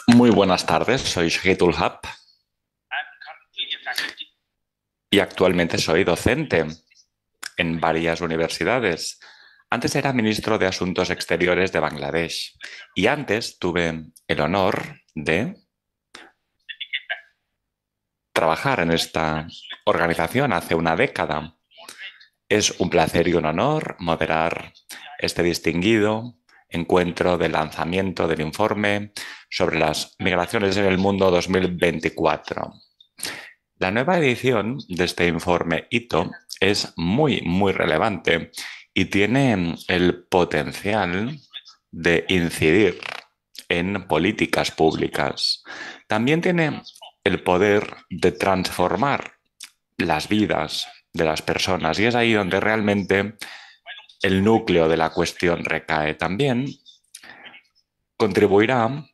Muy buenas tardes, soy Shahitul Haq y actualmente soy docente en varias universidades. Antes era ministro de Asuntos Exteriores de Bangladesh y antes tuve el honor de trabajar en esta organización hace una década. Es un placer y un honor moderar este distinguido encuentro de lanzamiento del informe sobre las migraciones en el mundo 2024. La nueva edición de este informe HITO es muy relevante y tiene el potencial de incidir en políticas públicas. También tiene el poder de transformar las vidas de las personas y es ahí donde realmente el núcleo de la cuestión recae. También contribuirá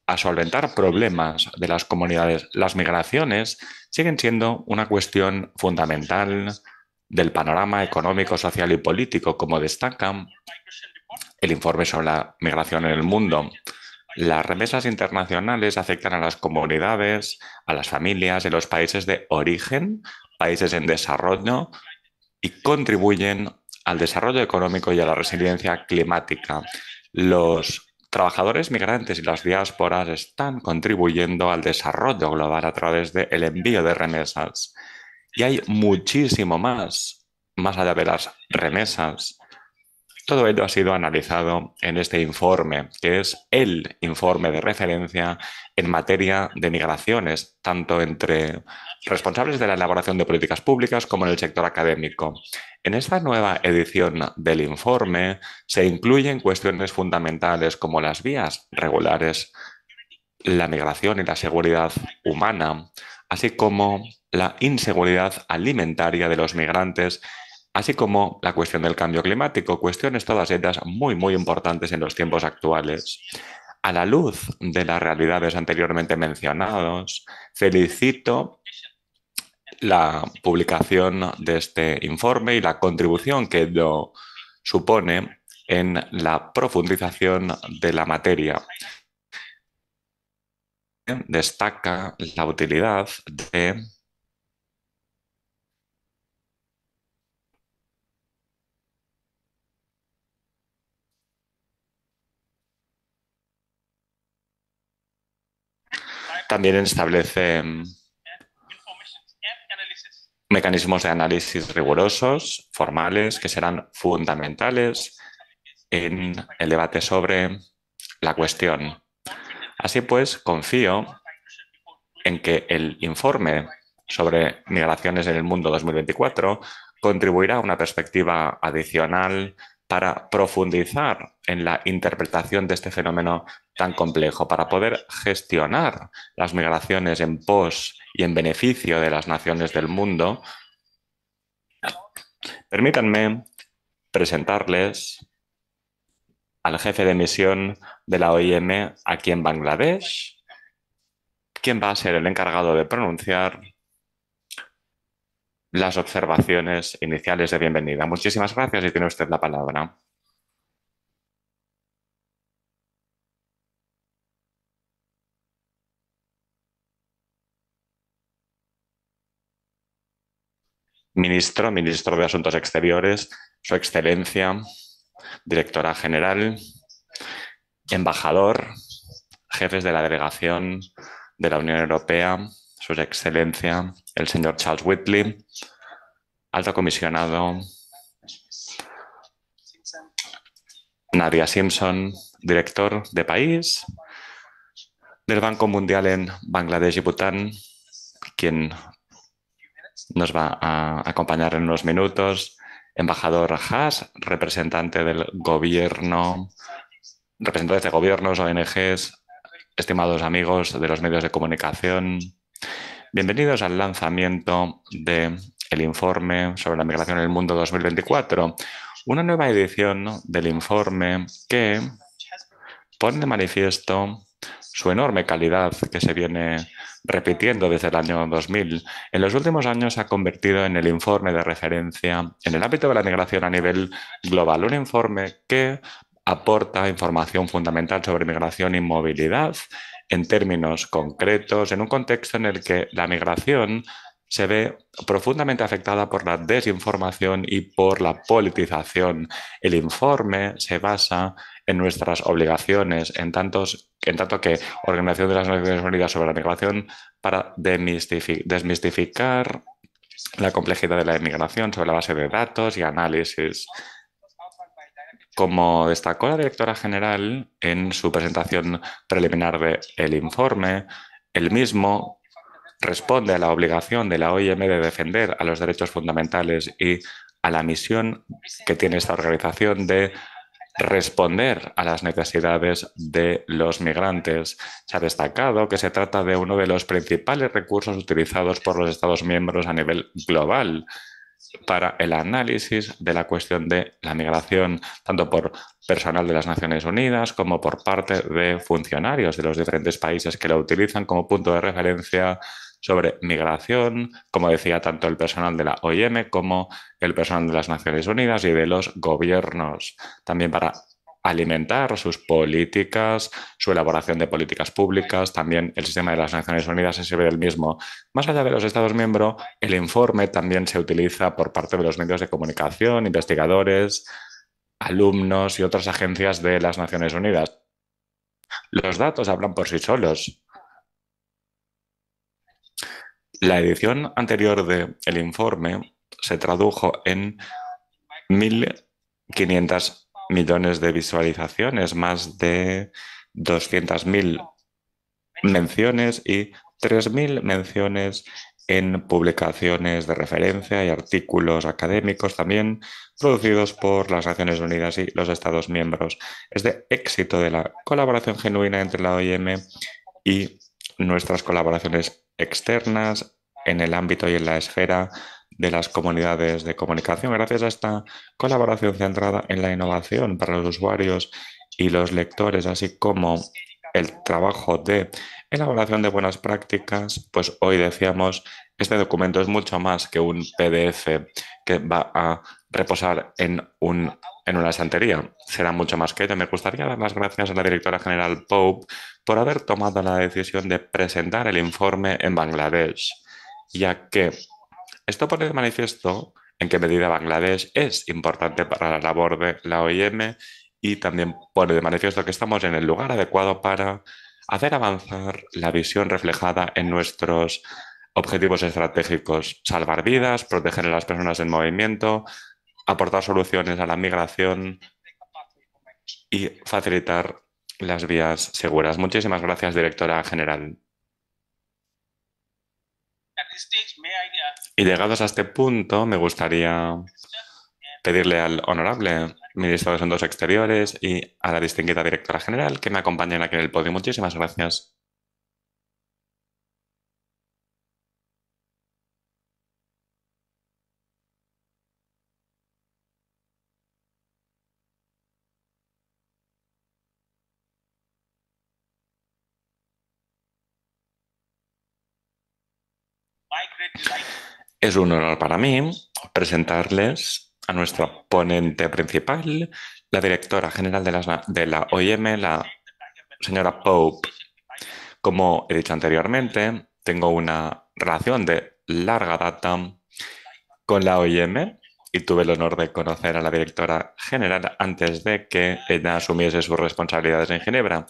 a solventar problemas de las comunidades. Las migraciones siguen siendo una cuestión fundamental del panorama económico, social y político, como destaca el informe sobre la migración en el mundo. Las remesas internacionales afectan a las comunidades, a las familias de los países de origen, países en desarrollo y contribuyen al desarrollo económico y a la resiliencia climática. Los trabajadores migrantes y las diásporas están contribuyendo al desarrollo global a través del envío de remesas. Y hay muchísimo más allá de las remesas. Todo ello ha sido analizado en este informe, que es el informe de referencia en materia de migraciones, tanto entre responsables de la elaboración de políticas públicas como en el sector académico. En esta nueva edición del informe se incluyen cuestiones fundamentales como las vías regulares, la migración y la seguridad humana, así como la inseguridad alimentaria de los migrantes, así como la cuestión del cambio climático, cuestiones todas ellas muy importantes en los tiempos actuales. A la luz de las realidades anteriormente mencionadas, felicito la publicación de este informe y la contribución que ello supone en la profundización de la materia. Destaca la utilidad de también establece mecanismos de análisis rigurosos, formales, que serán fundamentales en el debate sobre la cuestión. Así pues, confío en que el informe sobre migraciones en el mundo 2024 contribuirá a una perspectiva adicional para profundizar en la interpretación de este fenómeno tan complejo, para poder gestionar las migraciones en pos y en beneficio de las naciones del mundo. Permítanme presentarles al jefe de misión de la OIM aquí en Bangladesh, quien va a ser el encargado de pronunciar las observaciones iniciales de bienvenida. Muchísimas gracias y tiene usted la palabra. Ministro de Asuntos Exteriores, Su Excelencia, Directora General, Embajador, jefes de la delegación de la Unión Europea, Su Excelencia, el señor Charles Whitley, Alto Comisionado Nadia Simpson, director de país del Banco Mundial en Bangladesh y Bután, quien nos va a acompañar en unos minutos, embajador Haas, representante del gobierno, representantes de gobiernos, ONGs, estimados amigos de los medios de comunicación. Bienvenidos al lanzamiento del informe sobre la migración en el mundo 2024, una nueva edición del informe que pone de manifiesto su enorme calidad que se viene repitiendo desde el año 2000. En los últimos años se ha convertido en el informe de referencia en el ámbito de la migración a nivel global, un informe que aporta información fundamental sobre migración y movilidad en términos concretos, en un contexto en el que la migración se ve profundamente afectada por la desinformación y por la politización. El informe se basa en nuestras obligaciones, en tanto que Organización de las Naciones Unidas sobre la Migración, para desmistificar la complejidad de la inmigración sobre la base de datos y análisis. Como destacó la directora general en su presentación preliminar del informe, el mismo responde a la obligación de la OIM de defender a los derechos fundamentales y a la misión que tiene esta organización de responder a las necesidades de los migrantes. Se ha destacado que se trata de uno de los principales recursos utilizados por los Estados miembros a nivel global para el análisis de la cuestión de la migración, tanto por personal de las Naciones Unidas como por parte de funcionarios de los diferentes países que lo utilizan como punto de referencia sobre migración, como decía tanto el personal de la OIM como el personal de las Naciones Unidas y de los gobiernos, también para alimentar sus políticas, su elaboración de políticas públicas. También el sistema de las Naciones Unidas se sirve del mismo. Más allá de los Estados miembros, el informe también se utiliza por parte de los medios de comunicación, investigadores, alumnos y otras agencias de las Naciones Unidas. Los datos hablan por sí solos. La edición anterior del informe se tradujo en 1.500 millones de visualizaciones, más de 200.000 menciones y 3.000 menciones en publicaciones de referencia y artículos académicos también producidos por las Naciones Unidas y los Estados miembros. Es de éxito de la colaboración genuina entre la OIM y nuestras colaboraciones externas en el ámbito y en la esfera de las comunidades de comunicación. Gracias a esta colaboración centrada en la innovación para los usuarios y los lectores, así como el trabajo de elaboración de buenas prácticas, pues hoy decíamos, este documento es mucho más que un PDF que va a reposar en una estantería. Será mucho más que ello. Me gustaría dar las gracias a la directora general Pope por haber tomado la decisión de presentar el informe en Bangladesh, ya que esto pone de manifiesto en qué medida Bangladesh es importante para la labor de la OIM y también pone de manifiesto que estamos en el lugar adecuado para hacer avanzar la visión reflejada en nuestros objetivos estratégicos: salvar vidas, proteger a las personas en movimiento, aportar soluciones a la migración y facilitar las vías seguras. Muchísimas gracias, directora general. Y llegados a este punto, me gustaría pedirle al honorable ministro de Asuntos Exteriores y a la distinguida directora general que me acompañen aquí en el podio. Muchísimas gracias. Es un honor para mí presentarles a nuestra ponente principal, la directora general de la OIM, la señora Pope. Como he dicho anteriormente, tengo una relación de larga data con la OIM y tuve el honor de conocer a la directora general antes de que ella asumiese sus responsabilidades en Ginebra.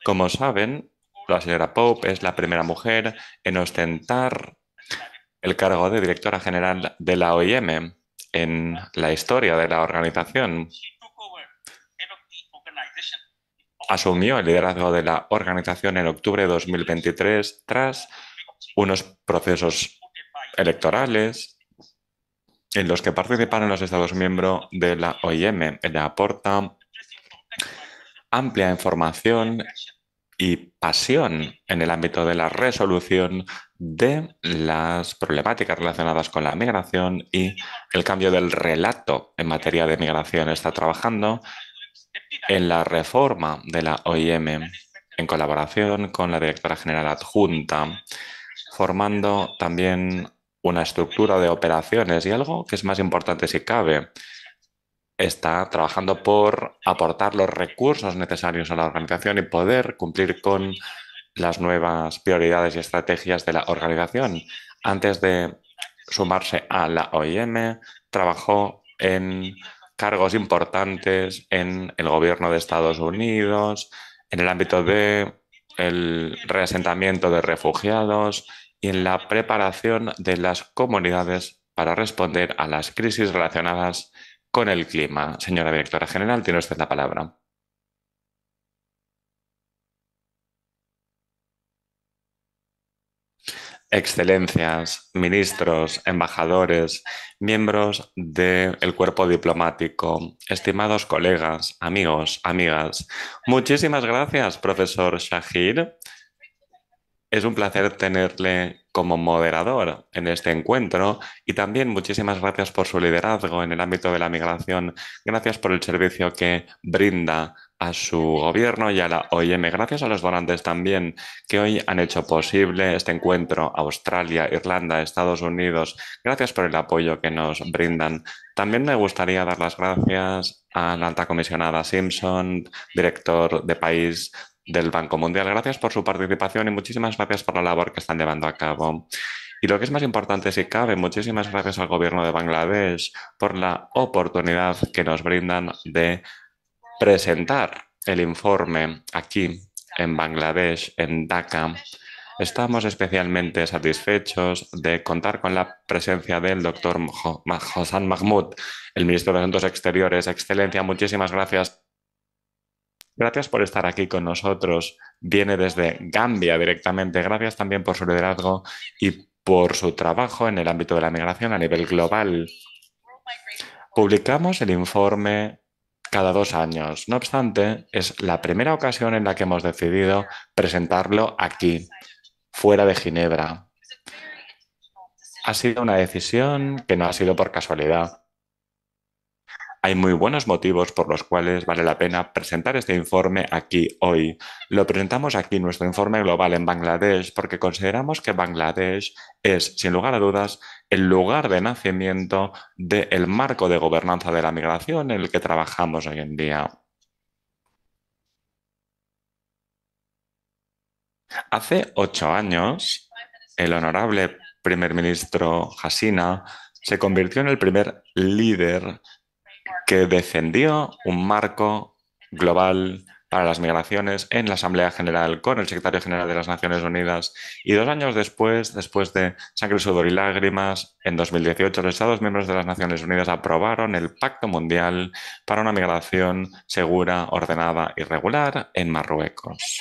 Como saben, la señora Pope es la primera mujer en ostentar el cargo de directora general de la OIM en la historia de la organización. Asumió el liderazgo de la organización en octubre de 2023 tras unos procesos electorales en los que participaron los Estados miembros de la OIM. Ella aporta amplia información y pasión en el ámbito de la resolución de las problemáticas relacionadas con la migración y el cambio del relato en materia de migración. Está trabajando en la reforma de la OIM en colaboración con la directora general adjunta, formando también una estructura de operaciones y algo que es más importante si cabe, está trabajando por aportar los recursos necesarios a la organización y poder cumplir con las nuevas prioridades y estrategias de la organización. Antes de sumarse a la OIM, trabajó en cargos importantes en el gobierno de Estados Unidos, en el ámbito de el reasentamiento de refugiados y en la preparación de las comunidades para responder a las crisis relacionadas con el clima. Señora directora general, tiene usted la palabra. Excelencias, ministros, embajadores, miembros del cuerpo diplomático, estimados colegas, amigos, amigas. Muchísimas gracias, profesor Shahir. Es un placer tenerle como moderador en este encuentro y también muchísimas gracias por su liderazgo en el ámbito de la migración. Gracias por el servicio que brinda a su gobierno y a la OIM. Gracias a los donantes también que hoy han hecho posible este encuentro. Australia, Irlanda, Estados Unidos. Gracias por el apoyo que nos brindan. También me gustaría dar las gracias a la alta comisionada Simpson, director de país del Banco Mundial. Gracias por su participación y muchísimas gracias por la labor que están llevando a cabo. Y lo que es más importante, si cabe, muchísimas gracias al gobierno de Bangladesh por la oportunidad que nos brindan de presentar el informe aquí en Bangladesh, en Dhaka. Estamos especialmente satisfechos de contar con la presencia del doctor Hossan Mahmood, el ministro de Asuntos Exteriores. Excelencia, muchísimas gracias. Gracias por estar aquí con nosotros. Viene desde Gambia directamente. Gracias también por su liderazgo y por su trabajo en el ámbito de la migración a nivel global. Publicamos el informe cada 2 años. No obstante, es la primera ocasión en la que hemos decidido presentarlo aquí, fuera de Ginebra. Ha sido una decisión que no ha sido por casualidad. Hay muy buenos motivos por los cuales vale la pena presentar este informe aquí hoy. Lo presentamos aquí, nuestro informe global en Bangladesh, porque consideramos que Bangladesh es, sin lugar a dudas, el lugar de nacimiento del marco de gobernanza de la migración en el que trabajamos hoy en día. Hace 8 años, el honorable primer ministro Hasina se convirtió en el primer líder que defendió un marco global para las migraciones en la Asamblea General con el secretario general de las Naciones Unidas. Y 2 años después, después de sangre, sudor y lágrimas, en 2018 los Estados miembros de las Naciones Unidas aprobaron el Pacto Mundial para una migración segura, ordenada y regular en Marruecos.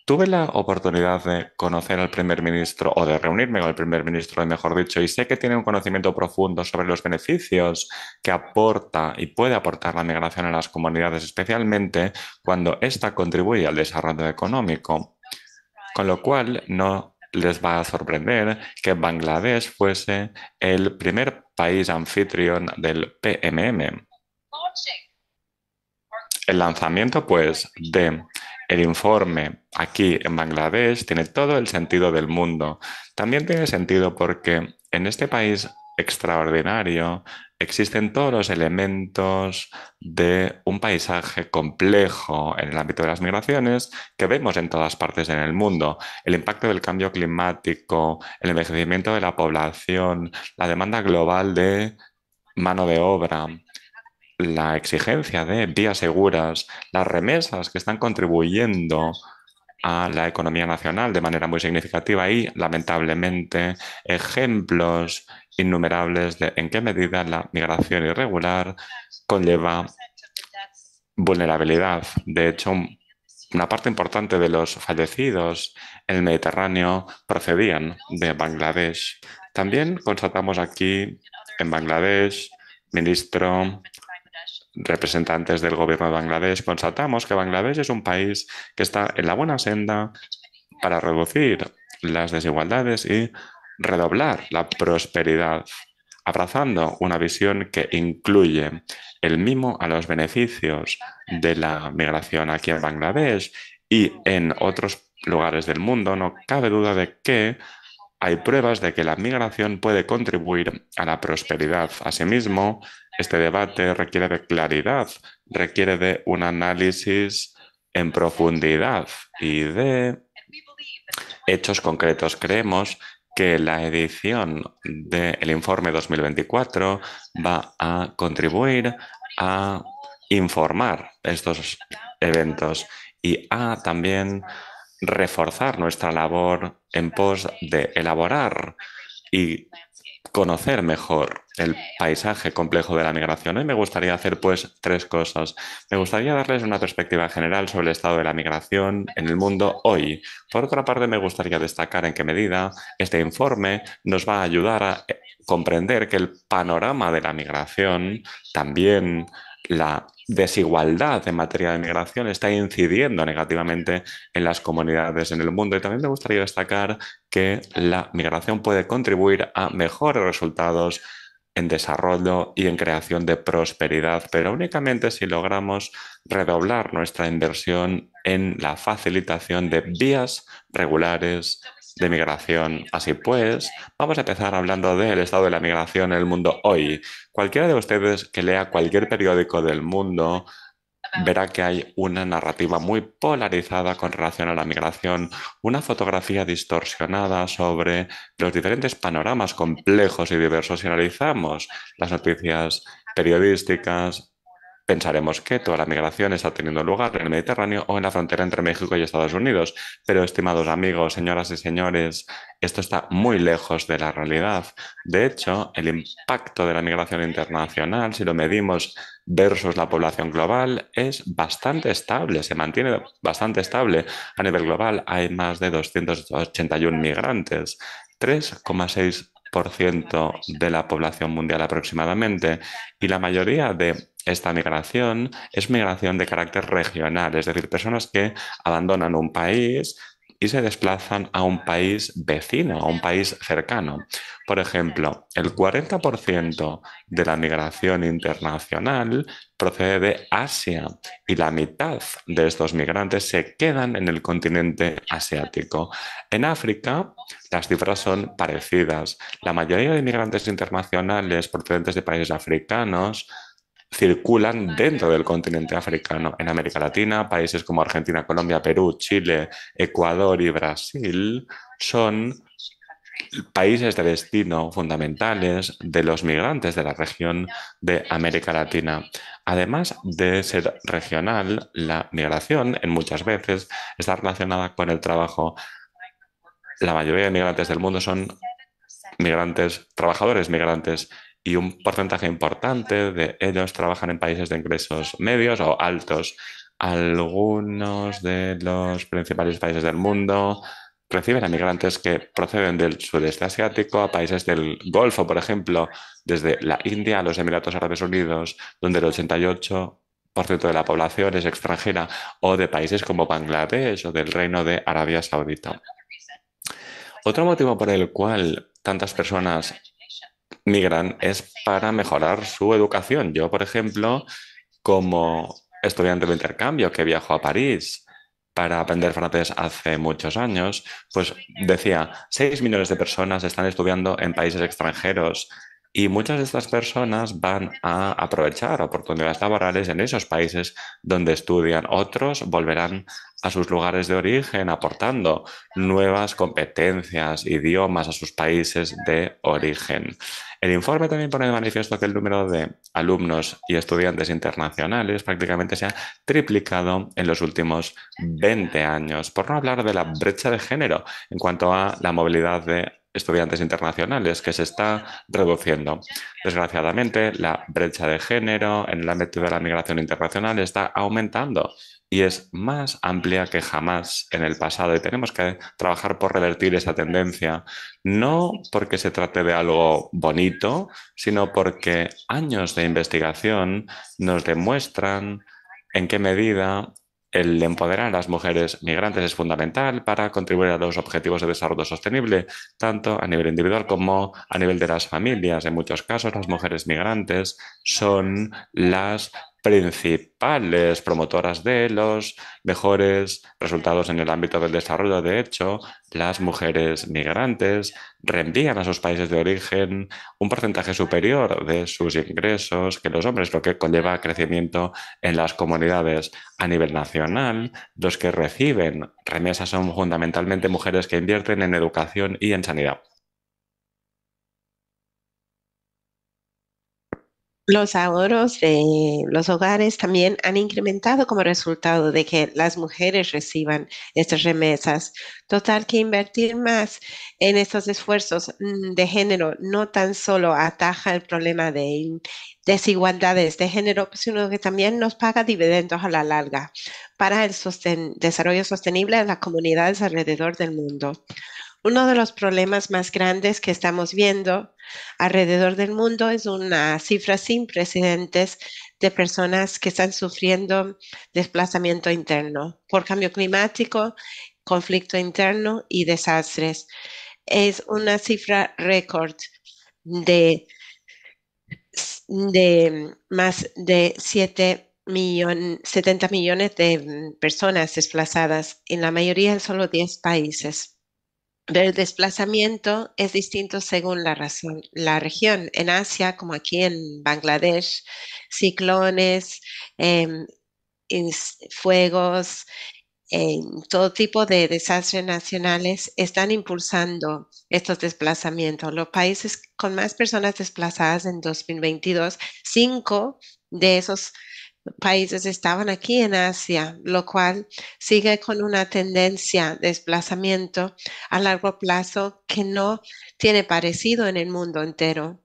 Tuve la oportunidad de conocer al primer ministro o de reunirme con el primer ministro, mejor dicho, y sé que tiene un conocimiento profundo sobre los beneficios que aporta y puede aportar la migración a las comunidades, especialmente cuando ésta contribuye al desarrollo económico. Con lo cual, no les va a sorprender que Bangladesh fuese el primer país anfitrión del PMM. El lanzamiento, pues, de el informe aquí en Bangladesh tiene todo el sentido del mundo. También tiene sentido porque en este país extraordinario existen todos los elementos de un paisaje complejo en el ámbito de las migraciones que vemos en todas partes en el mundo. El impacto del cambio climático, el envejecimiento de la población, la demanda global de mano de obra, la exigencia de vías seguras, las remesas que están contribuyendo a la economía nacional de manera muy significativa y, lamentablemente, ejemplos innumerables de en qué medida la migración irregular conlleva vulnerabilidad. De hecho, una parte importante de los fallecidos en el Mediterráneo procedían de Bangladesh. También constatamos aquí en Bangladesh, ministro, representantes del gobierno de Bangladesh, constatamos que Bangladesh es un país que está en la buena senda para reducir las desigualdades y redoblar la prosperidad, abrazando una visión que incluye el mimo a los beneficios de la migración aquí en Bangladesh y en otros lugares del mundo. No cabe duda de que hay pruebas de que la migración puede contribuir a la prosperidad. Asimismo, este debate requiere de claridad, requiere de un análisis en profundidad y de hechos concretos. Creemos que la edición del informe 2024 va a contribuir a informar estos eventos y a también reforzar nuestra labor en pos de elaborar y conocer mejor el paisaje complejo de la migración. Hoy me gustaría hacer pues tres cosas. Me gustaría darles una perspectiva general sobre el estado de la migración en el mundo hoy. Por otra parte, me gustaría destacar en qué medida este informe nos va a ayudar a comprender que el panorama de la migración, también la desigualdad en materia de migración, está incidiendo negativamente en las comunidades en el mundo. Y también me gustaría destacar que la migración puede contribuir a mejores resultados en desarrollo y en creación de prosperidad, pero únicamente si logramos redoblar nuestra inversión en la facilitación de vías regulares de migración. Así pues, vamos a empezar hablando del estado de la migración en el mundo hoy. Cualquiera de ustedes que lea cualquier periódico del mundo verá que hay una narrativa muy polarizada con relación a la migración, una fotografía distorsionada sobre los diferentes panoramas complejos y diversos. Si analizamos las noticias periodísticas, pensaremos que toda la migración está teniendo lugar en el Mediterráneo o en la frontera entre México y Estados Unidos. Pero, estimados amigos, señoras y señores, esto está muy lejos de la realidad. De hecho, el impacto de la migración internacional, si lo medimos versus la población global, es bastante estable, se mantiene bastante estable. A nivel global hay más de 281 migrantes, 3,6% de la población mundial aproximadamente, y la mayoría de esta migración es migración de carácter regional, es decir, personas que abandonan un país y se desplazan a un país vecino, a un país cercano. Por ejemplo, el 40% de la migración internacional procede de Asia y la mitad de estos migrantes se quedan en el continente asiático. En África, las cifras son parecidas. La mayoría de inmigrantes internacionales procedentes de países africanos circulan dentro del continente africano. En América Latina, países como Argentina, Colombia, Perú, Chile, Ecuador y Brasil son países de destino fundamentales de los migrantes de la región de América Latina. Además de ser regional, la migración en muchas veces está relacionada con el trabajo. La mayoría de migrantes del mundo son migrantes, trabajadores migrantes, y un porcentaje importante de ellos trabajan en países de ingresos medios o altos. Algunos de los principales países del mundo reciben a migrantes que proceden del sudeste asiático, a países del Golfo, por ejemplo, desde la India a los Emiratos Árabes Unidos, donde el 88% de la población es extranjera, o de países como Bangladesh o del Reino de Arabia Saudita. Otro motivo por el cual tantas personas migran es para mejorar su educación. Yo, por ejemplo, como estudiante de intercambio que viajó a París para aprender francés hace muchos años, pues decía, 6 millones de personas están estudiando en países extranjeros y muchas de estas personas van a aprovechar oportunidades laborales en esos países donde estudian. Otros volverán a sus lugares de origen aportando nuevas competencias, idiomas a sus países de origen. El informe también pone de manifiesto que el número de alumnos y estudiantes internacionales prácticamente se ha triplicado en los últimos 20 años, por no hablar de la brecha de género en cuanto a la movilidad de estudiantes internacionales, que se está reduciendo. Desgraciadamente, la brecha de género en el ámbito de la migración internacional está aumentando y es más amplia que jamás en el pasado, y tenemos que trabajar por revertir esa tendencia, no porque se trate de algo bonito, sino porque años de investigación nos demuestran en qué medida el empoderar a las mujeres migrantes es fundamental para contribuir a los objetivos de desarrollo sostenible, tanto a nivel individual como a nivel de las familias. En muchos casos, las mujeres migrantes son las principales promotoras de los mejores resultados en el ámbito del desarrollo. De hecho, las mujeres migrantes reenvían a sus países de origen un porcentaje superior de sus ingresos que los hombres, lo que conlleva crecimiento en las comunidades a nivel nacional. Los que reciben remesas son fundamentalmente mujeres que invierten en educación y en sanidad. Los ahorros de los hogares también han incrementado como resultado de que las mujeres reciban estas remesas. Total que invertir más en estos esfuerzos de género no tan solo ataja el problema de desigualdades de género, sino que también nos paga dividendos a la larga para el desarrollo sostenible de las comunidades alrededor del mundo. Uno de los problemas más grandes que estamos viendo alrededor del mundo es una cifra sin precedentes de personas que están sufriendo desplazamiento interno por cambio climático, conflicto interno y desastres. Es una cifra récord de, de más de 70 millones de personas desplazadas, en la mayoría en solo 10 países. Pero el desplazamiento es distinto según la razón, la región. En Asia, como aquí en Bangladesh, ciclones, em, fuegos, todo tipo de desastres nacionales están impulsando estos desplazamientos. Los países con más personas desplazadas en 2022, cinco de esos países estaban aquí en Asia, lo cual sigue con una tendencia de desplazamiento a largo plazo que no tiene parecido en el mundo entero.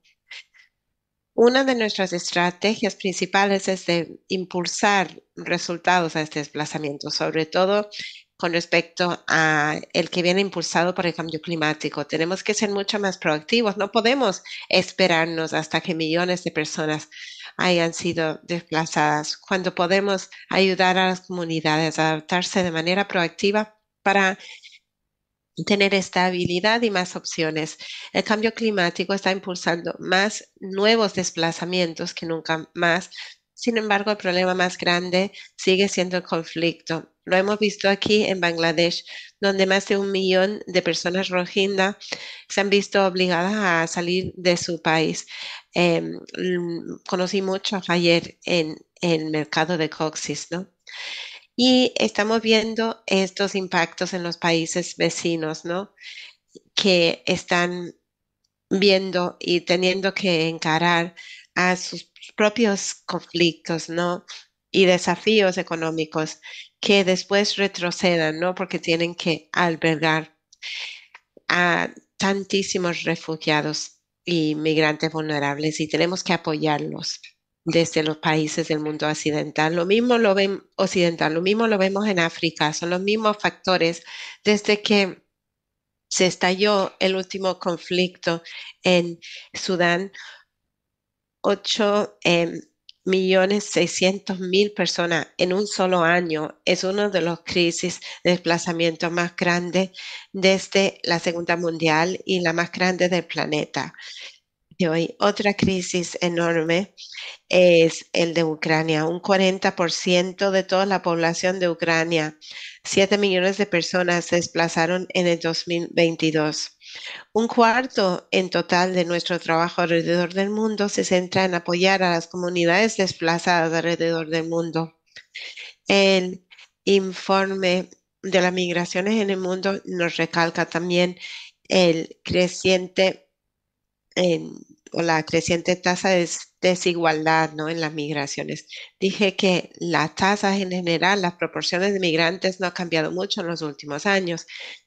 Una de nuestras estrategias principales es de impulsar resultados a este desplazamiento, sobre todo con respecto a el que viene impulsado por el cambio climático. Tenemos que ser mucho más proactivos. No podemos esperarnos hasta que millones de personas hayan sido desplazadas, cuando podemos ayudar a las comunidades a adaptarse de manera proactiva para tener estabilidad y más opciones. El cambio climático está impulsando más nuevos desplazamientos que nunca más. Sin embargo, el problema más grande sigue siendo el conflicto. Lo hemos visto aquí en Bangladesh, donde más de 1 millón de personas rohingya se han visto obligadas a salir de su país. Conocí mucho ayer en el mercado de Coxis, ¿no? Y estamos viendo estos impactos en los países vecinos, ¿no? Que están viendo y teniendo que encarar a sus propios conflictos, ¿no? Y desafíos económicos que después retrocedan, ¿no? Porque tienen que albergar a tantísimos refugiados y migrantes vulnerables y tenemos que apoyarlos desde los países del mundo occidental. Lo mismo lo vemos en África, son los mismos factores desde que se estalló el último conflicto en Sudán. 8,600,000 personas en un solo año es uno de los crisis de desplazamiento más grandes desde la Segunda Mundial y la más grande del planeta de hoy. Otra crisis enorme es el de Ucrania. Un 40% de toda la población de Ucrania, 7 millones de personas se desplazaron en el 2022. Un cuarto en total de nuestro trabajo alrededor del mundo se centra en apoyar a las comunidades desplazadas alrededor del mundo. El informe de las migraciones en el mundo nos recalca también el creciente en- o la creciente tasa de desigualdad, ¿no? En las migraciones. Dije que la tasa en general, las proporciones de migrantes no ha cambiado mucho en los últimos años,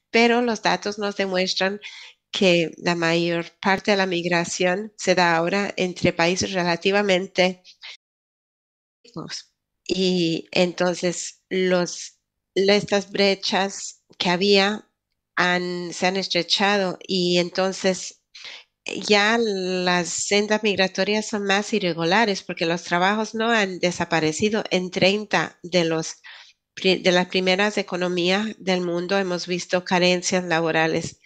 pero los datos nos demuestran que la mayor parte de la migración se da ahora entre países relativamente ricos. Y entonces estas brechas que había se han estrechado y entonces ya las sendas migratorias son más irregulares porque los trabajos no han desaparecido. En 30 de las primeras economías del mundo hemos visto carencias laborales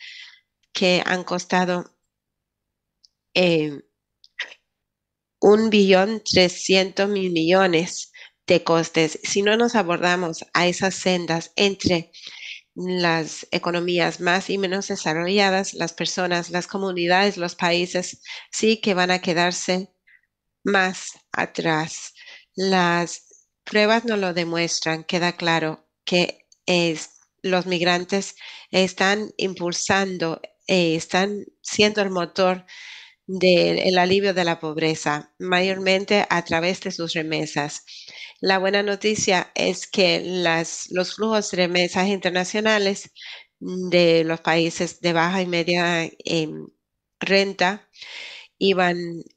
que han costado eh, 1.300.000.000.000 de costes. Si no nos abordamos a esas sendas entre las economías más y menos desarrolladas, las personas, las comunidades, los países, sí que van a quedarse más atrás. Las pruebas nos lo demuestran, queda claro que los migrantes están impulsando, están siendo el motor del alivio de la pobreza, mayormente a través de sus remesas. La buena noticia es que los flujos de remesas internacionales de los países de baja y media renta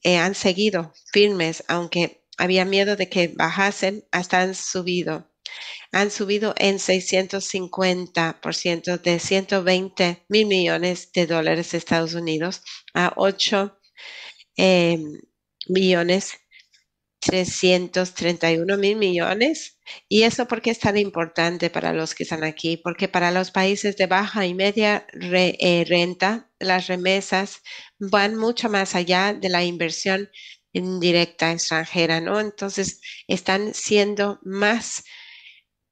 han seguido firmes, aunque había miedo de que bajasen, hasta han subido en 650% de 120.000.000.000 de Estados Unidos a 8 eh, millones 331.000.000.000. ¿Y eso por qué es tan importante para los que están aquí? Porque para los países de baja y media renta, las remesas van mucho más allá de la inversión indirecta extranjera, ¿no? Entonces, están siendo más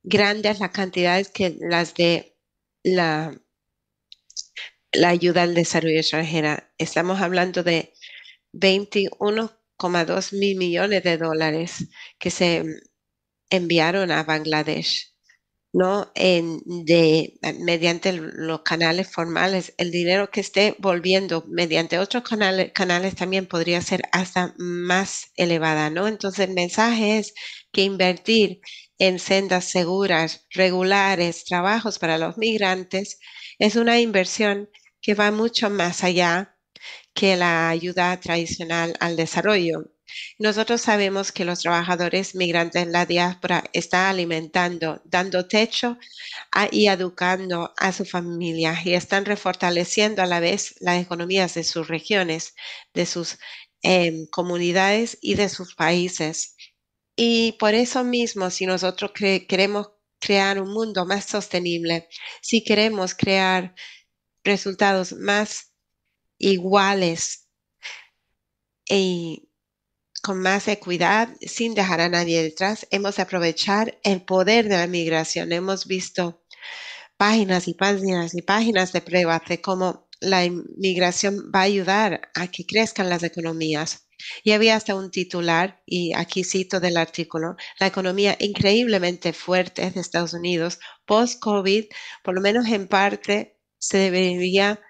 grandes las cantidades que las de la, la ayuda al desarrollo extranjera. Estamos hablando de 21,2 mil millones de dólares que se enviaron a Bangladesh, ¿no? Mediante los canales formales. El dinero que esté volviendo mediante otros canales también podría ser hasta más elevada, ¿no? Entonces el mensaje es que invertir en sendas seguras, regulares, trabajos para los migrantes, es una inversión que va mucho más allá que la ayuda tradicional al desarrollo. Nosotros sabemos que los trabajadores migrantes en la diáspora están alimentando, dando techo y educando a su familia y están refortaleciendo a la vez las economías de sus regiones, de sus comunidades y de sus países. Y por eso mismo, si nosotros queremos crear un mundo más sostenible, si queremos crear resultados más iguales y con más equidad, sin dejar a nadie detrás, hemos de aprovechar el poder de la migración. Hemos visto páginas y páginas y páginas de pruebas de cómo la inmigración va a ayudar a que crezcan las economías. Y había hasta un titular, y aquí cito del artículo, la economía increíblemente fuerte de Estados Unidos post-COVID, por lo menos en parte, se debería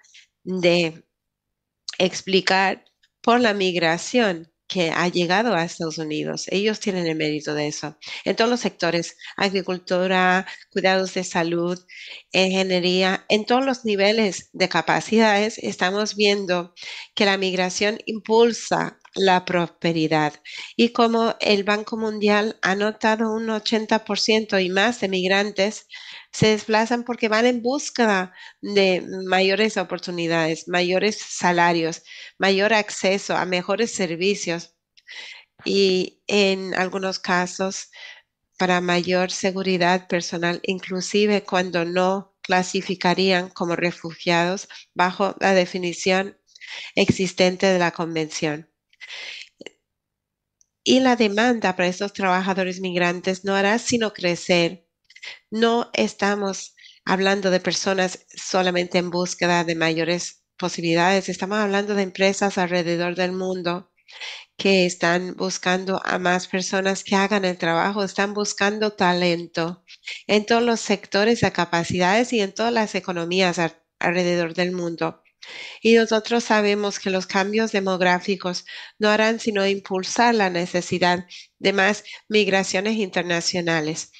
de explicar por la migración que ha llegado a Estados Unidos. Ellos tienen el mérito de eso. En todos los sectores, agricultura, cuidados de salud, ingeniería, en todos los niveles de capacidades, estamos viendo que la migración impulsa la prosperidad. Y como el Banco Mundial ha notado un 80% y más de migrantes se desplazan porque van en búsqueda de mayores oportunidades, mayores salarios, mayor acceso a mejores servicios y en algunos casos para mayor seguridad personal, inclusive cuando no clasificarían como refugiados bajo la definición existente de la Convención. Y la demanda para estos trabajadores migrantes no hará sino crecer. No estamos hablando de personas solamente en búsqueda de mayores posibilidades, estamos hablando de empresas alrededor del mundo que están buscando a más personas que hagan el trabajo, están buscando talento en todos los sectores de capacidades y en todas las economías alrededor del mundo. Y nosotros sabemos que los cambios demográficos no harán sino impulsar la necesidad de más migraciones internacionales.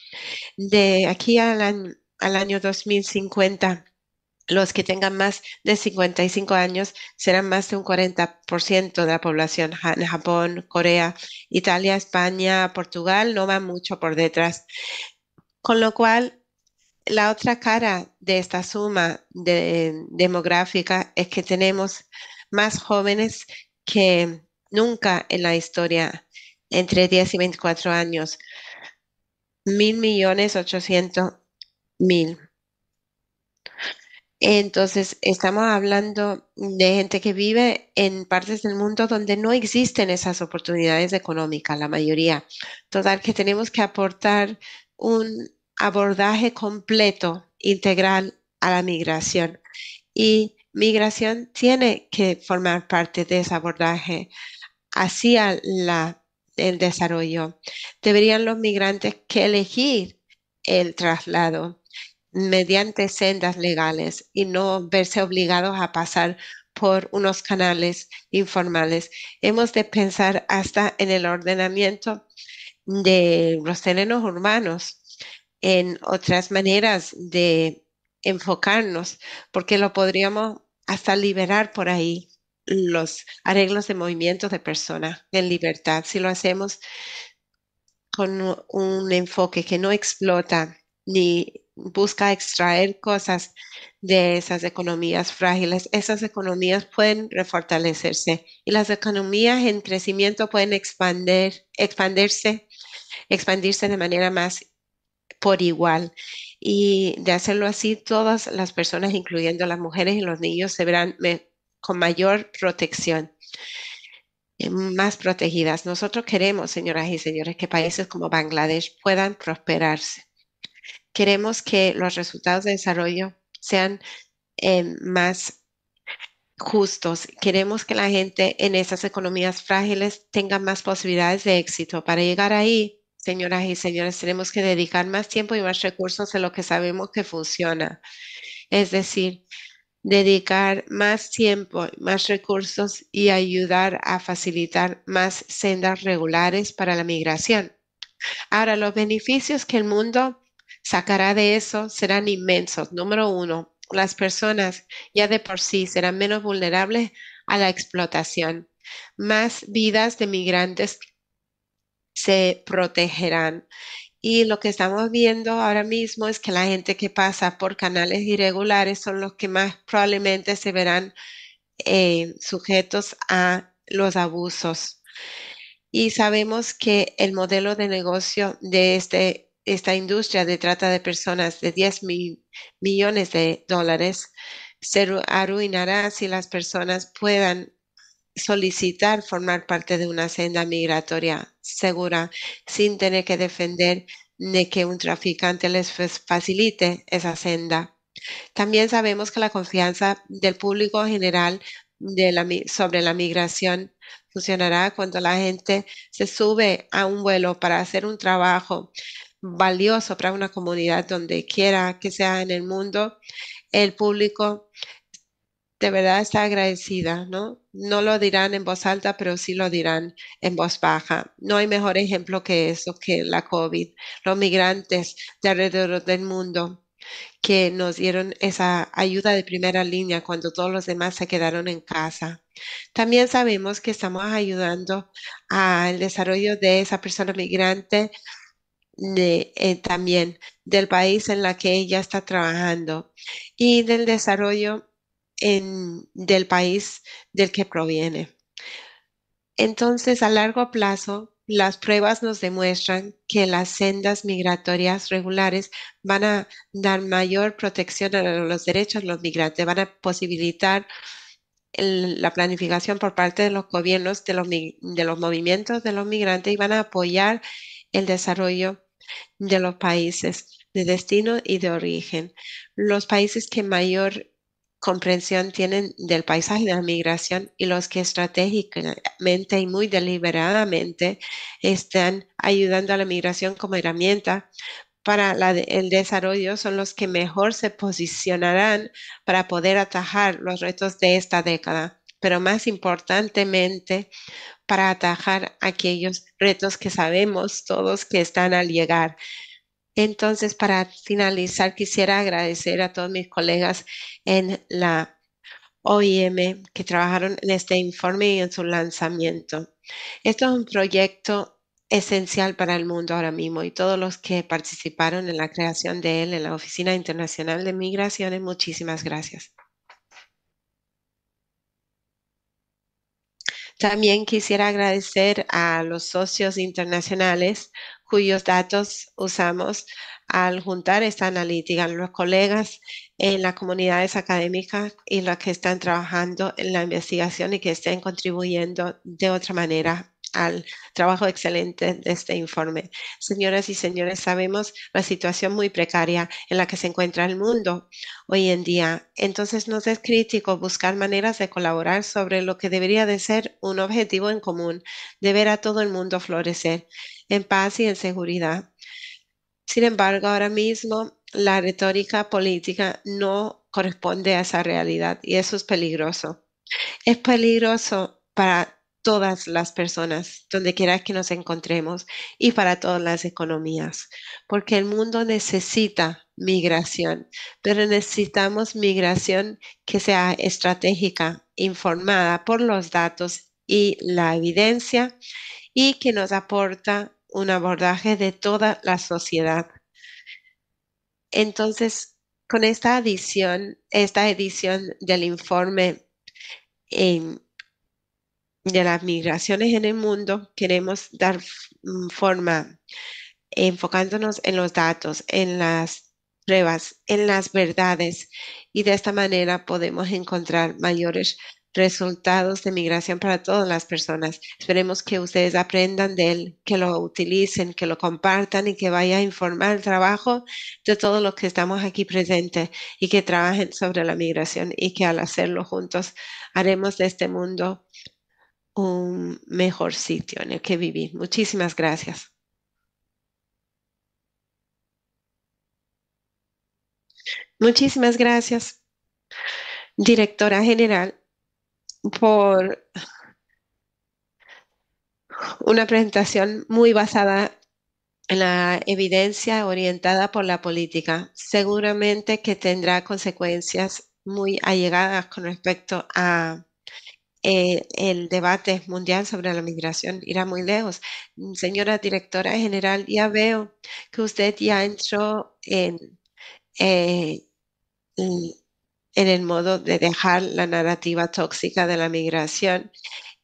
De aquí al año 2050, los que tengan más de 55 años serán más de un 40% de la población. En Japón, Corea, Italia, España, Portugal no van mucho por detrás. Con lo cual, la otra cara de esta suma demográfica es que tenemos más jóvenes que nunca en la historia, entre 10 y 24 años, 1.000.000.000.800.000. Entonces, estamos hablando de gente que vive en partes del mundo donde no existen esas oportunidades económicas, la mayoría. Total, que tenemos que aportar un abordaje completo, integral a la migración. Y migración tiene que formar parte de ese abordaje hacia el desarrollo. Deberían los migrantes que elegir el traslado mediante sendas legales y no verse obligados a pasar por unos canales informales. Hemos de pensar hasta en el ordenamiento de los terrenos urbanos, en otras maneras de enfocarnos, porque lo podríamos hasta liberar por ahí los arreglos de movimientos de personas en libertad, si lo hacemos con un enfoque que no explota ni busca extraer cosas de esas economías frágiles. Esas economías pueden refortalecerse y las economías en crecimiento pueden expandirse de manera más por igual. Y de hacerlo así, todas las personas, incluyendo las mujeres y los niños, se verán con mayor protección, más protegidas. Nosotros queremos, señoras y señores, que países como Bangladesh puedan prosperarse. Queremos que los resultados de desarrollo sean más justos. Queremos que la gente en esas economías frágiles tenga más posibilidades de éxito. Para llegar ahí, señoras y señores, tenemos que dedicar más tiempo y más recursos a lo que sabemos que funciona. Es decir, dedicar más tiempo, más recursos y ayudar a facilitar más sendas regulares para la migración. Ahora, los beneficios que el mundo sacará de eso serán inmensos. Número uno, las personas ya de por sí serán menos vulnerables a la explotación. Más vidas de migrantes se protegerán. Y lo que estamos viendo ahora mismo es que la gente que pasa por canales irregulares son los que más probablemente se verán sujetos a los abusos. Y sabemos que el modelo de negocio de esta industria de trata de personas de 10 millones de dólares se arruinará si las personas puedan solicitar formar parte de una senda migratoria segura sin tener que defender de que un traficante les facilite esa senda. También sabemos que la confianza del público general sobre la migración funcionará cuando la gente se sube a un vuelo para hacer un trabajo valioso para una comunidad donde quiera que sea en el mundo. El público de verdad está agradecida, ¿no? No lo dirán en voz alta, pero sí lo dirán en voz baja. No hay mejor ejemplo que eso, que la COVID. Los migrantes de alrededor del mundo que nos dieron esa ayuda de primera línea cuando todos los demás se quedaron en casa. También sabemos que estamos ayudando al desarrollo de esa persona migrante también del país en la que ella está trabajando y del desarrollo del país del que proviene. Entonces, a largo plazo, las pruebas nos demuestran que las sendas migratorias regulares van a dar mayor protección a los derechos de los migrantes, van a posibilitar la planificación por parte de los gobiernos de los movimientos de los migrantes y van a apoyar el desarrollo de los países de destino y de origen. Los países que mayor comprensión tienen del paisaje de la migración y los que estratégicamente y muy deliberadamente están ayudando a la migración como herramienta para el desarrollo son los que mejor se posicionarán para poder atajar los retos de esta década, pero más importantemente para atajar aquellos retos que sabemos todos que están al llegar. Entonces, para finalizar, quisiera agradecer a todos mis colegas en la OIM que trabajaron en este informe y en su lanzamiento. Esto es un proyecto esencial para el mundo ahora mismo y todos los que participaron en la creación de él en la Oficina Internacional de Migraciones, muchísimas gracias. También quisiera agradecer a los socios internacionales cuyos datos usamos al juntar esta analítica, los colegas en las comunidades académicas y los que están trabajando en la investigación y que estén contribuyendo de otra manera al trabajo excelente de este informe. Señoras y señores, sabemos la situación muy precaria en la que se encuentra el mundo hoy en día. Entonces nos es crítico buscar maneras de colaborar sobre lo que debería de ser un objetivo en común, de ver a todo el mundo florecer en paz y en seguridad. Sin embargo, ahora mismo la retórica política no corresponde a esa realidad y eso es peligroso. Es peligroso para todas las personas, donde quiera que nos encontremos, y para todas las economías, porque el mundo necesita migración, pero necesitamos migración que sea estratégica, informada por los datos y la evidencia, y que nos aporta un abordaje de toda la sociedad. Entonces, con esta edición del informe de las migraciones en el mundo, queremos dar forma, enfocándonos en los datos, en las pruebas, en las verdades, y de esta manera podemos encontrar mayores resultados de migración para todas las personas. Esperemos que ustedes aprendan de él, que lo utilicen, que lo compartan y que vaya a informar el trabajo de todos los que estamos aquí presentes y que trabajen sobre la migración y que al hacerlo juntos haremos de este mundo un mejor sitio en el que vivir. Muchísimas gracias. Muchísimas gracias, directora general, por una presentación muy basada en la evidencia orientada por la política. Seguramente que tendrá consecuencias muy allegadas con respecto a el debate mundial sobre la migración. Irá muy lejos. Señora directora general, ya veo que usted ya entró eh, en el modo de dejar la narrativa tóxica de la migración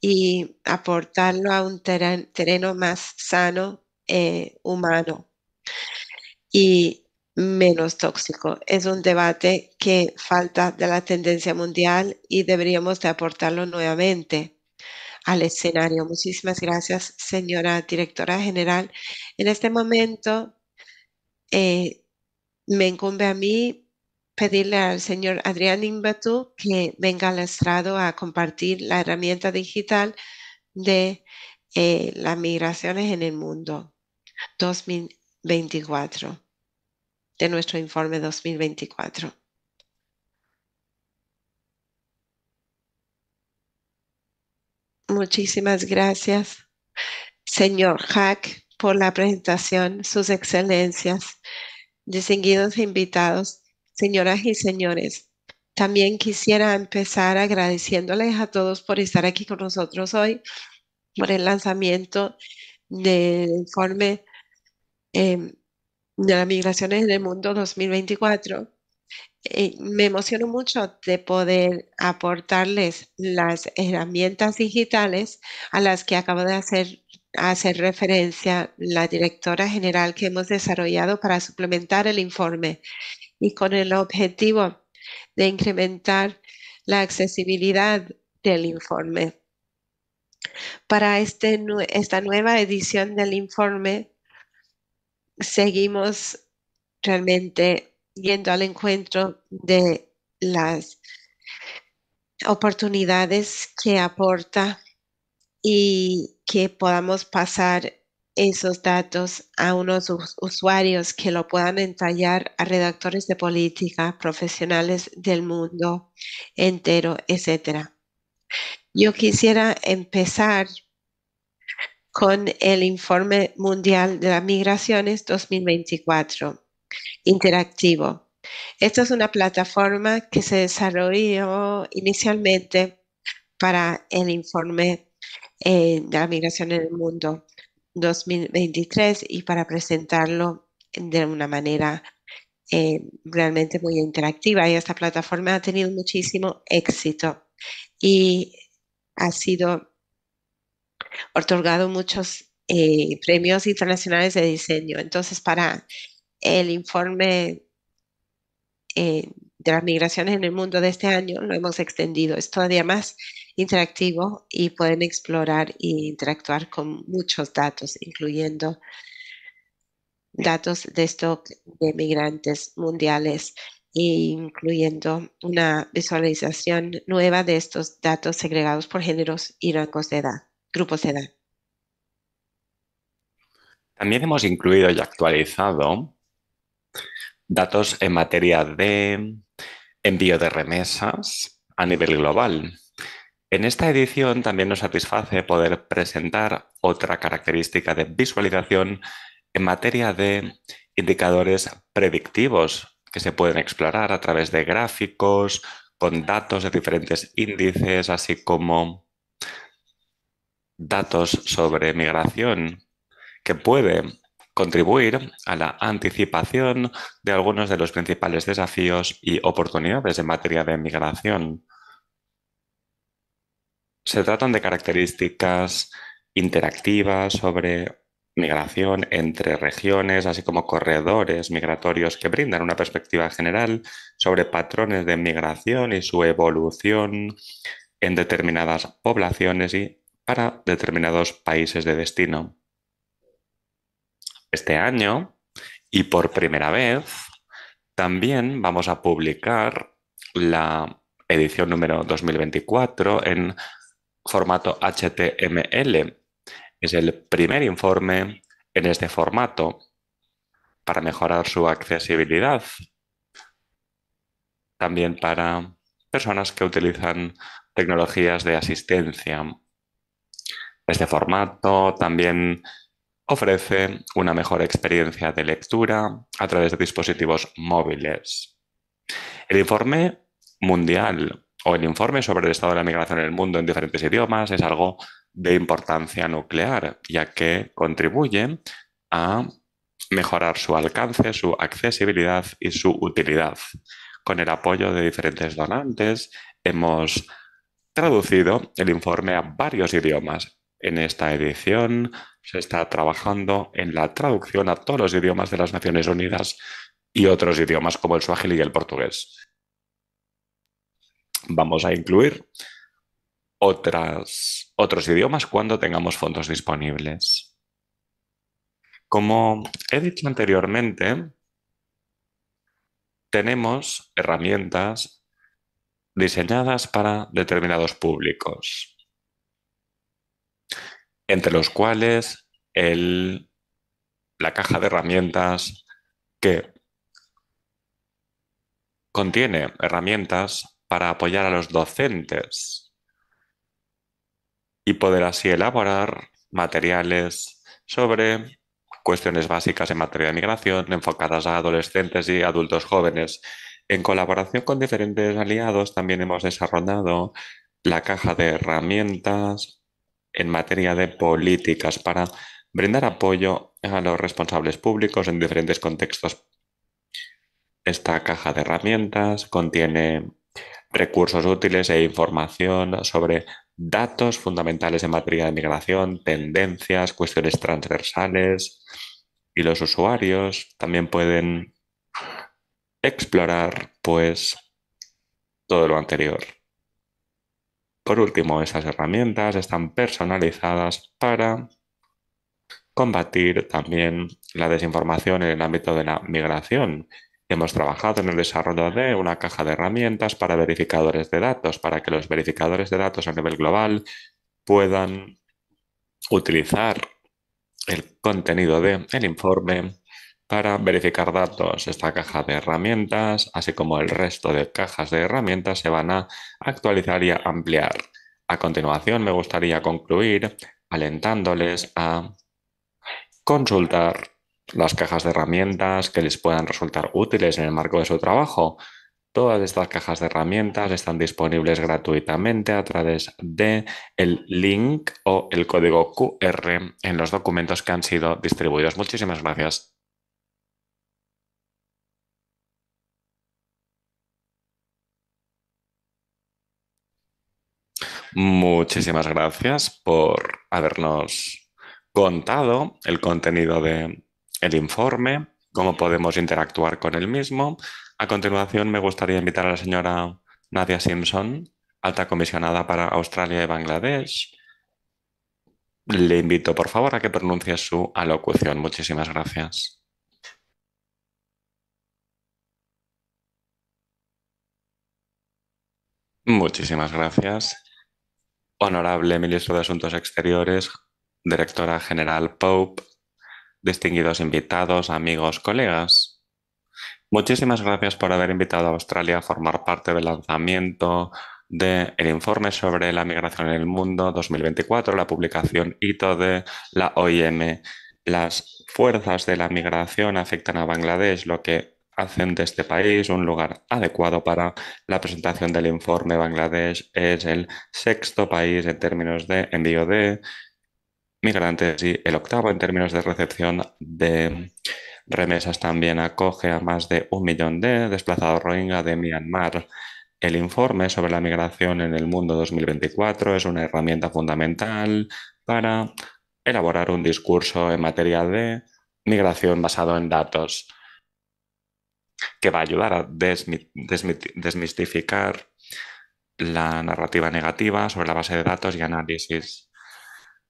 y aportarlo a un terreno más sano, humano y menos tóxico. Es un debate que falta de la tendencia mundial y deberíamos de aportarlo nuevamente al escenario. Muchísimas gracias, señora directora general. En este momento, eh, me incumbe a mí pedirle al señor Adrián Imbatu que venga al estrado a compartir la herramienta digital de las migraciones en el mundo 2024, de nuestro informe 2024. Muchísimas gracias, señor Hack, por la presentación, sus excelencias, distinguidos invitados, señoras y señores. También quisiera empezar agradeciéndoles a todos por estar aquí con nosotros hoy, por el lanzamiento del informe em, de las migraciones en el mundo 2024. Me emociono mucho de poder aportarles las herramientas digitales a las que acabo de hacer referencia la directora general que hemos desarrollado para suplementar el informe y con el objetivo de incrementar la accesibilidad del informe. Para esta nueva edición del informe, seguimos realmente yendo al encuentro de las oportunidades que aporta y que podamos pasar esos datos a unos usuarios que lo puedan entallar a redactores de política, profesionales del mundo entero, etcétera. Yo quisiera empezar con el Informe Mundial de las Migraciones 2024, interactivo. Esta es una plataforma que se desarrolló inicialmente para el informe de la migración en el mundo 2023 y para presentarlo de una manera realmente muy interactiva. Y esta plataforma ha tenido muchísimo éxito y ha sido otorgado muchos premios internacionales de diseño. Entonces, para el informe de las migraciones en el mundo de este año lo hemos extendido. Es todavía más interactivo y pueden explorar e interactuar con muchos datos, incluyendo datos de stock de migrantes mundiales, e incluyendo una visualización nueva de estos datos segregados por géneros y rangos de edad, grupos de edad. También hemos incluido y actualizado datos en materia de envío de remesas a nivel global. En esta edición también nos satisface poder presentar otra característica de visualización en materia de indicadores predictivos que se pueden explorar a través de gráficos con datos de diferentes índices, así como datos sobre migración que pueden contribuir a la anticipación de algunos de los principales desafíos y oportunidades en materia de migración. Se tratan de características interactivas sobre migración entre regiones, así como corredores migratorios que brindan una perspectiva general sobre patrones de migración y su evolución en determinadas poblaciones y para determinados países de destino. Este año, y por primera vez, también vamos a publicar la edición número 2024 en formato HTML. Es el primer informe en este formato para mejorar su accesibilidad, también para personas que utilizan tecnologías de asistencia. Este formato también ofrece una mejor experiencia de lectura a través de dispositivos móviles. El informe mundial o el informe sobre el estado de la migración en el mundo en diferentes idiomas es algo de importancia nuclear, ya que contribuye a mejorar su alcance, su accesibilidad y su utilidad. Con el apoyo de diferentes donantes, hemos traducido el informe a varios idiomas. En esta edición se está trabajando en la traducción a todos los idiomas de las Naciones Unidas y otros idiomas como el suajili y el portugués. Vamos a incluir otros idiomas cuando tengamos fondos disponibles. Como he dicho anteriormente, tenemos herramientas diseñadas para determinados públicos, entre los cuales la caja de herramientas que contiene herramientas para apoyar a los docentes y poder así elaborar materiales sobre cuestiones básicas en materia de migración enfocadas a adolescentes y adultos jóvenes. En colaboración con diferentes aliados también hemos desarrollado la caja de herramientas en materia de políticas para brindar apoyo a los responsables públicos en diferentes contextos. Esta caja de herramientas contiene recursos útiles e información sobre datos fundamentales en materia de migración, tendencias, cuestiones transversales, y los usuarios también pueden explorar, pues, todo lo anterior. Por último, esas herramientas están personalizadas para combatir también la desinformación en el ámbito de la migración. Hemos trabajado en el desarrollo de una caja de herramientas para verificadores de datos, para que los verificadores de datos a nivel global puedan utilizar el contenido del informe para verificar datos. Esta caja de herramientas, así como el resto de cajas de herramientas, se van a actualizar y a ampliar. A continuación, me gustaría concluir alentándoles a consultar las cajas de herramientas que les puedan resultar útiles en el marco de su trabajo. Todas estas cajas de herramientas están disponibles gratuitamente a través de el link o el código QR en los documentos que han sido distribuidos. Muchísimas gracias. Muchísimas gracias por habernos contado el contenido de el informe, cómo podemos interactuar con el mismo. A continuación, me gustaría invitar a la señora Nadia Simpson, alta comisionada para Australia y Bangladesh. Le invito, por favor, a que pronuncie su alocución. Muchísimas gracias. Muchísimas gracias. Honorable Ministro de Asuntos Exteriores, Directora General Pope, distinguidos invitados, amigos, colegas. Muchísimas gracias por haber invitado a Australia a formar parte del lanzamiento del informe sobre la migración en el mundo 2024, la publicación hito de la OIM. Las fuerzas de la migración afectan a Bangladesh, lo que hacen de este país un lugar adecuado para la presentación del informe. Bangladesh es el sexto país en términos de envío de migrantes y el octavo en términos de recepción de remesas. También acoge a más de 1 millón de desplazados rohingya de Myanmar. El informe sobre la migración en el mundo 2024 es una herramienta fundamental para elaborar un discurso en materia de migración basado en datos que va a ayudar a desmistificar la narrativa negativa sobre la base de datos y análisis.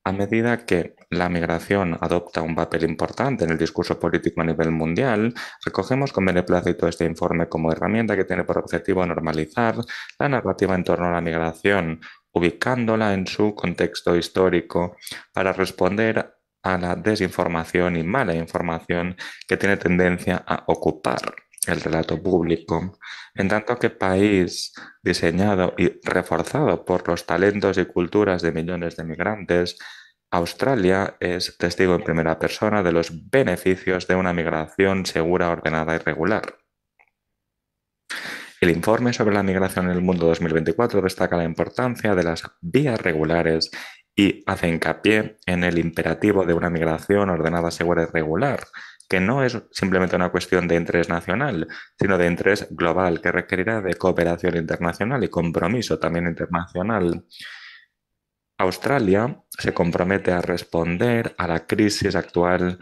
A medida que la migración adopta un papel importante en el discurso político a nivel mundial, recogemos con beneplácito este informe como herramienta que tiene por objetivo normalizar la narrativa en torno a la migración, ubicándola en su contexto histórico para responder a la desinformación y mala información que tiene tendencia a ocupar el relato público. En tanto que país diseñado y reforzado por los talentos y culturas de millones de migrantes, Australia es testigo en primera persona de los beneficios de una migración segura, ordenada y regular. El informe sobre la migración en el mundo 2024 destaca la importancia de las vías regulares y hace hincapié en el imperativo de una migración ordenada, segura y regular, que no es simplemente una cuestión de interés nacional, sino de interés global, que requerirá de cooperación internacional y compromiso también internacional. Australia se compromete a responder a la crisis actual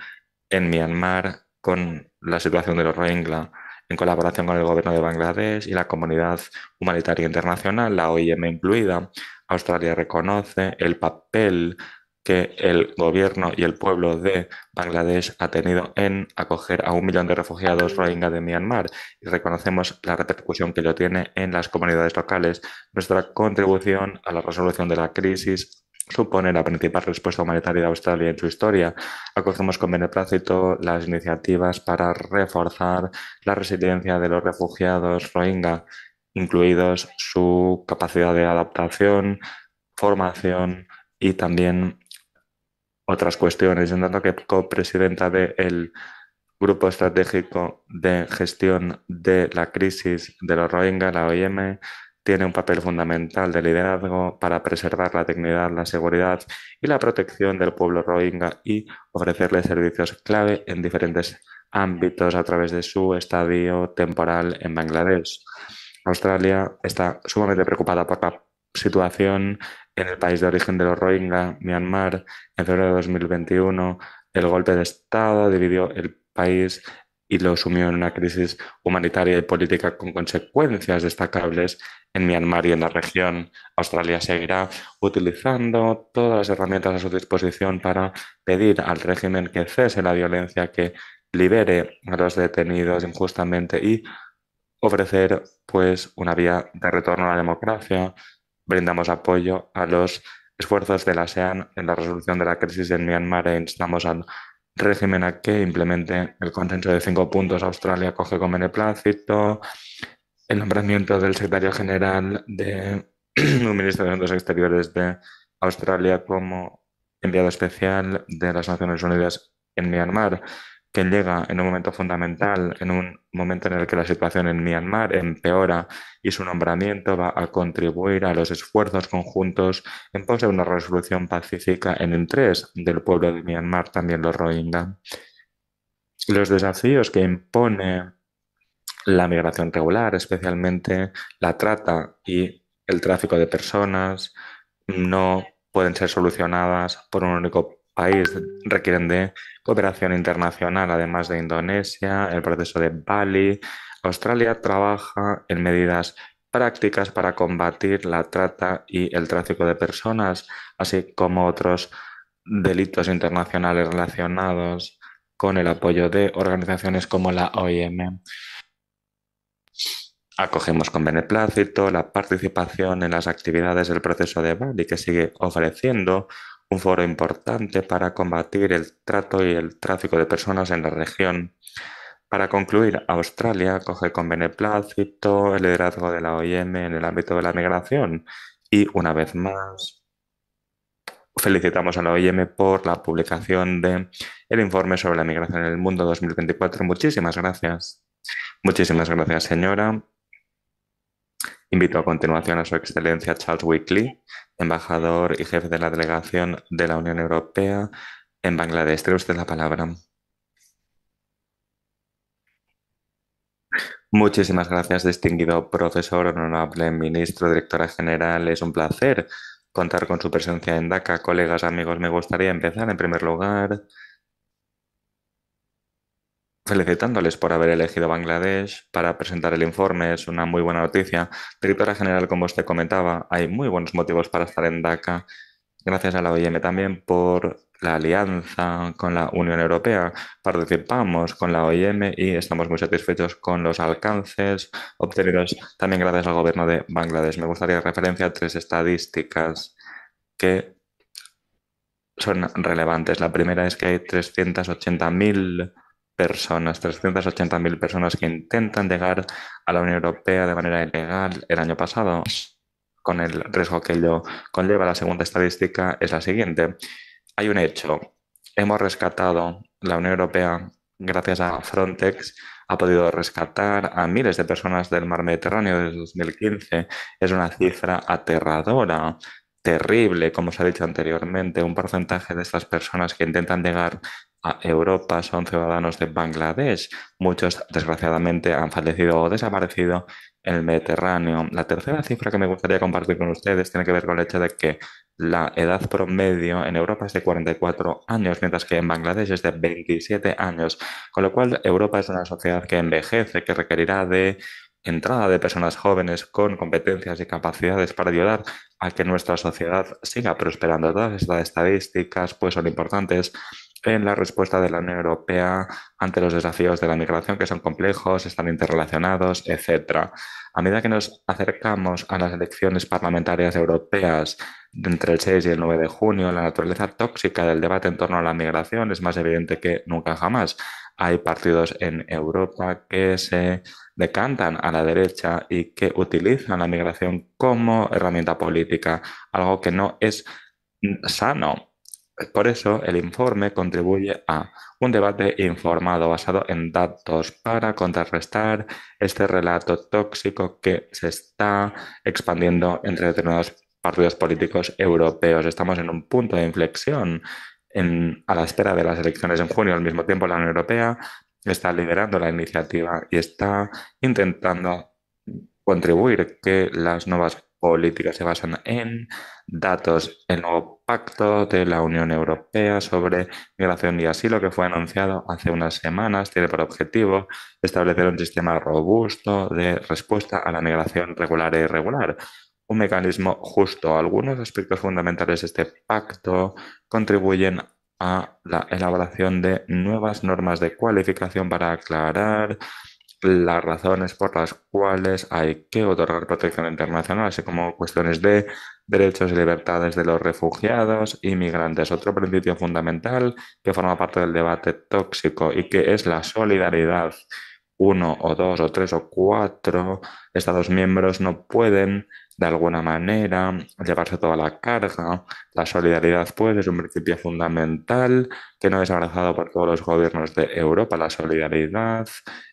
en Myanmar con la situación de los Rohingya, en colaboración con el gobierno de Bangladesh y la comunidad humanitaria internacional, la OIM incluida. Australia reconoce el papel que el gobierno y el pueblo de Bangladesh ha tenido en acoger a 1 millón de refugiados Rohingya de Myanmar y reconocemos la repercusión que ello tiene en las comunidades locales. Nuestra contribución a la resolución de la crisis supone la principal respuesta humanitaria de Australia en su historia. Acogemos con beneplácito las iniciativas para reforzar la resiliencia de los refugiados Rohingya, incluidos su capacidad de adaptación, formación y también otras cuestiones. En tanto que copresidenta del Grupo Estratégico de Gestión de la Crisis de los Rohingya, la OIM, tiene un papel fundamental de liderazgo para preservar la dignidad, la seguridad y la protección del pueblo Rohingya y ofrecerle servicios clave en diferentes ámbitos a través de su estadio temporal en Bangladesh. Australia está sumamente preocupada por la situación en el país de origen de los Rohingya, Myanmar. En febrero de 2021, el golpe de Estado dividió el país y lo sumió en una crisis humanitaria y política con consecuencias destacables en Myanmar y en la región. Australia seguirá utilizando todas las herramientas a su disposición para pedir al régimen que cese la violencia, que libere a los detenidos injustamente y ofrecer pues una vía de retorno a la democracia. Brindamos apoyo a los esfuerzos de la ASEAN en la resolución de la crisis en Myanmar e instamos al régimen a que implemente el consenso de 5 puntos. Australia acoge con beneplácito el nombramiento del secretario general de un ministro de Asuntos Exteriores de Australia como enviado especial de las Naciones Unidas en Myanmar, que llega en un momento fundamental, en un momento en el que la situación en Myanmar empeora y su nombramiento va a contribuir a los esfuerzos conjuntos en pos de una resolución pacífica en interés del pueblo de Myanmar, también los Rohingya. Los desafíos que impone la migración regular, especialmente la trata y el tráfico de personas, no pueden ser solucionadas por un único país, requieren de cooperación internacional, además de Indonesia, el proceso de Bali. Australia trabaja en medidas prácticas para combatir la trata y el tráfico de personas, así como otros delitos internacionales relacionados con el apoyo de organizaciones como la OIM. Acogemos con beneplácito la participación en las actividades del proceso de Bali, que sigue ofreciendo un foro importante para combatir el trato y el tráfico de personas en la región. Para concluir, Australia acoge con beneplácito el liderazgo de la OIM en el ámbito de la migración y, una vez más, felicitamos a la OIM por la publicación de el informe sobre la migración en el mundo 2024. Muchísimas gracias. Muchísimas gracias, señora. Invito a continuación a Su Excelencia Charles Weekly, embajador y jefe de la delegación de la Unión Europea en Bangladesh. Tiene usted la palabra. Muchísimas gracias, distinguido profesor, honorable ministro, directora general. Es un placer contar con su presencia en DACA. Colegas, amigos, me gustaría empezar en primer lugar felicitándoles por haber elegido Bangladesh para presentar el informe. Es una muy buena noticia. Directora general, como usted comentaba, hay muy buenos motivos para estar en DACA. Gracias a la OIM también por la alianza con la Unión Europea. Participamos con la OIM y estamos muy satisfechos con los alcances obtenidos también gracias al gobierno de Bangladesh. Me gustaría referencia a tres estadísticas que son relevantes. La primera es que hay 380.000 personas que intentan llegar a la Unión Europea de manera ilegal el año pasado, con el riesgo que ello conlleva. La segunda estadística es la siguiente. Hay un hecho. Hemos rescatado, la Unión Europea, gracias a Frontex, ha podido rescatar a miles de personas del mar Mediterráneo desde 2015. Es una cifra aterradora, terrible, como se ha dicho anteriormente. Un porcentaje de estas personas que intentan llegar a Europa son ciudadanos de Bangladesh. Muchos, desgraciadamente, han fallecido o desaparecido en el Mediterráneo. La tercera cifra que me gustaría compartir con ustedes tiene que ver con el hecho de que la edad promedio en Europa es de 44 años, mientras que en Bangladesh es de 27 años, con lo cual Europa es una sociedad que envejece, que requerirá de entrada de personas jóvenes con competencias y capacidades para ayudar a que nuestra sociedad siga prosperando. Todas estas estadísticas pues, son importantes en la respuesta de la Unión Europea ante los desafíos de la migración, que son complejos, están interrelacionados, etcétera. A medida que nos acercamos a las elecciones parlamentarias europeas entre el 6 y el 9 de junio, la naturaleza tóxica del debate en torno a la migración es más evidente que nunca jamás. Hay partidos en Europa que se decantan a la derecha y que utilizan la migración como herramienta política, algo que no es sano. Por eso, el informe contribuye a un debate informado basado en datos para contrarrestar este relato tóxico que se está expandiendo entre determinados partidos políticos europeos. Estamos en un punto de inflexión a la espera de las elecciones en junio. Al mismo tiempo, la Unión Europea está liderando la iniciativa y está intentando contribuir que las nuevas políticas se basan en datos. El nuevo pacto de la Unión Europea sobre migración y asilo, que fue anunciado hace unas semanas, tiene por objetivo establecer un sistema robusto de respuesta a la migración regular e irregular. Un mecanismo justo. Algunos aspectos fundamentales de este pacto contribuyen a la elaboración de nuevas normas de cualificación para aclarar las razones por las cuales hay que otorgar protección internacional, así como cuestiones de derechos y libertades de los refugiados y migrantes. Otro principio fundamental que forma parte del debate tóxico y que es la solidaridad. Uno o dos o tres o cuatro Estados miembros no pueden de alguna manera llevarse toda la carga. La solidaridad, pues, es un principio fundamental que no es abrazado por todos los gobiernos de Europa. La solidaridad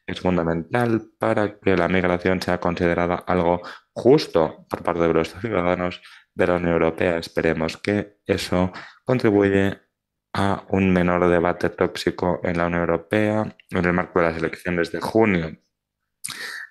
es fundamental para que la migración sea considerada algo justo por parte de los ciudadanos de la Unión Europea. Esperemos que eso contribuye a un menor debate tóxico en la Unión Europea en el marco de las elecciones de junio.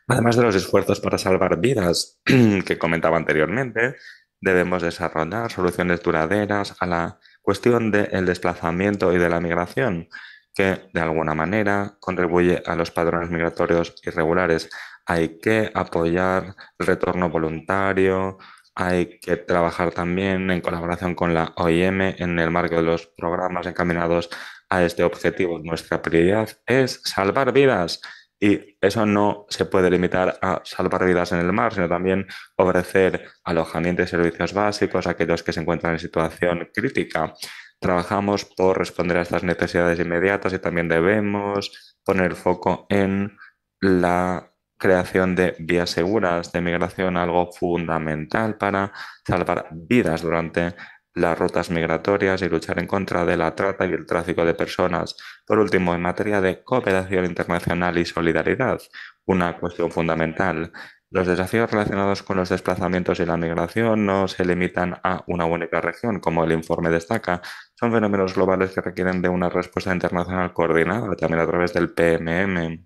Además de los esfuerzos para salvar vidas que comentaba anteriormente, Debemos desarrollar soluciones duraderas a la cuestión del desplazamiento y de la migración, que de alguna manera contribuye a los patrones migratorios irregulares. Hay que apoyar el retorno voluntario, hay que trabajar también en colaboración con la OIM en el marco de los programas encaminados a este objetivo. Nuestra prioridad es salvar vidas. Y eso no se puede limitar a salvar vidas en el mar, sino también ofrecer alojamiento y servicios básicos a aquellos que se encuentran en situación crítica. Trabajamos por responder a estas necesidades inmediatas y también debemos poner el foco en la creación de vías seguras de migración, algo fundamental para salvar vidas durante las rutas migratorias y luchar en contra de la trata y el tráfico de personas. Por último, en materia de cooperación internacional y solidaridad, una cuestión fundamental. Los desafíos relacionados con los desplazamientos y la migración no se limitan a una única región, como el informe destaca. Son fenómenos globales que requieren de una respuesta internacional coordinada, también a través del PMM.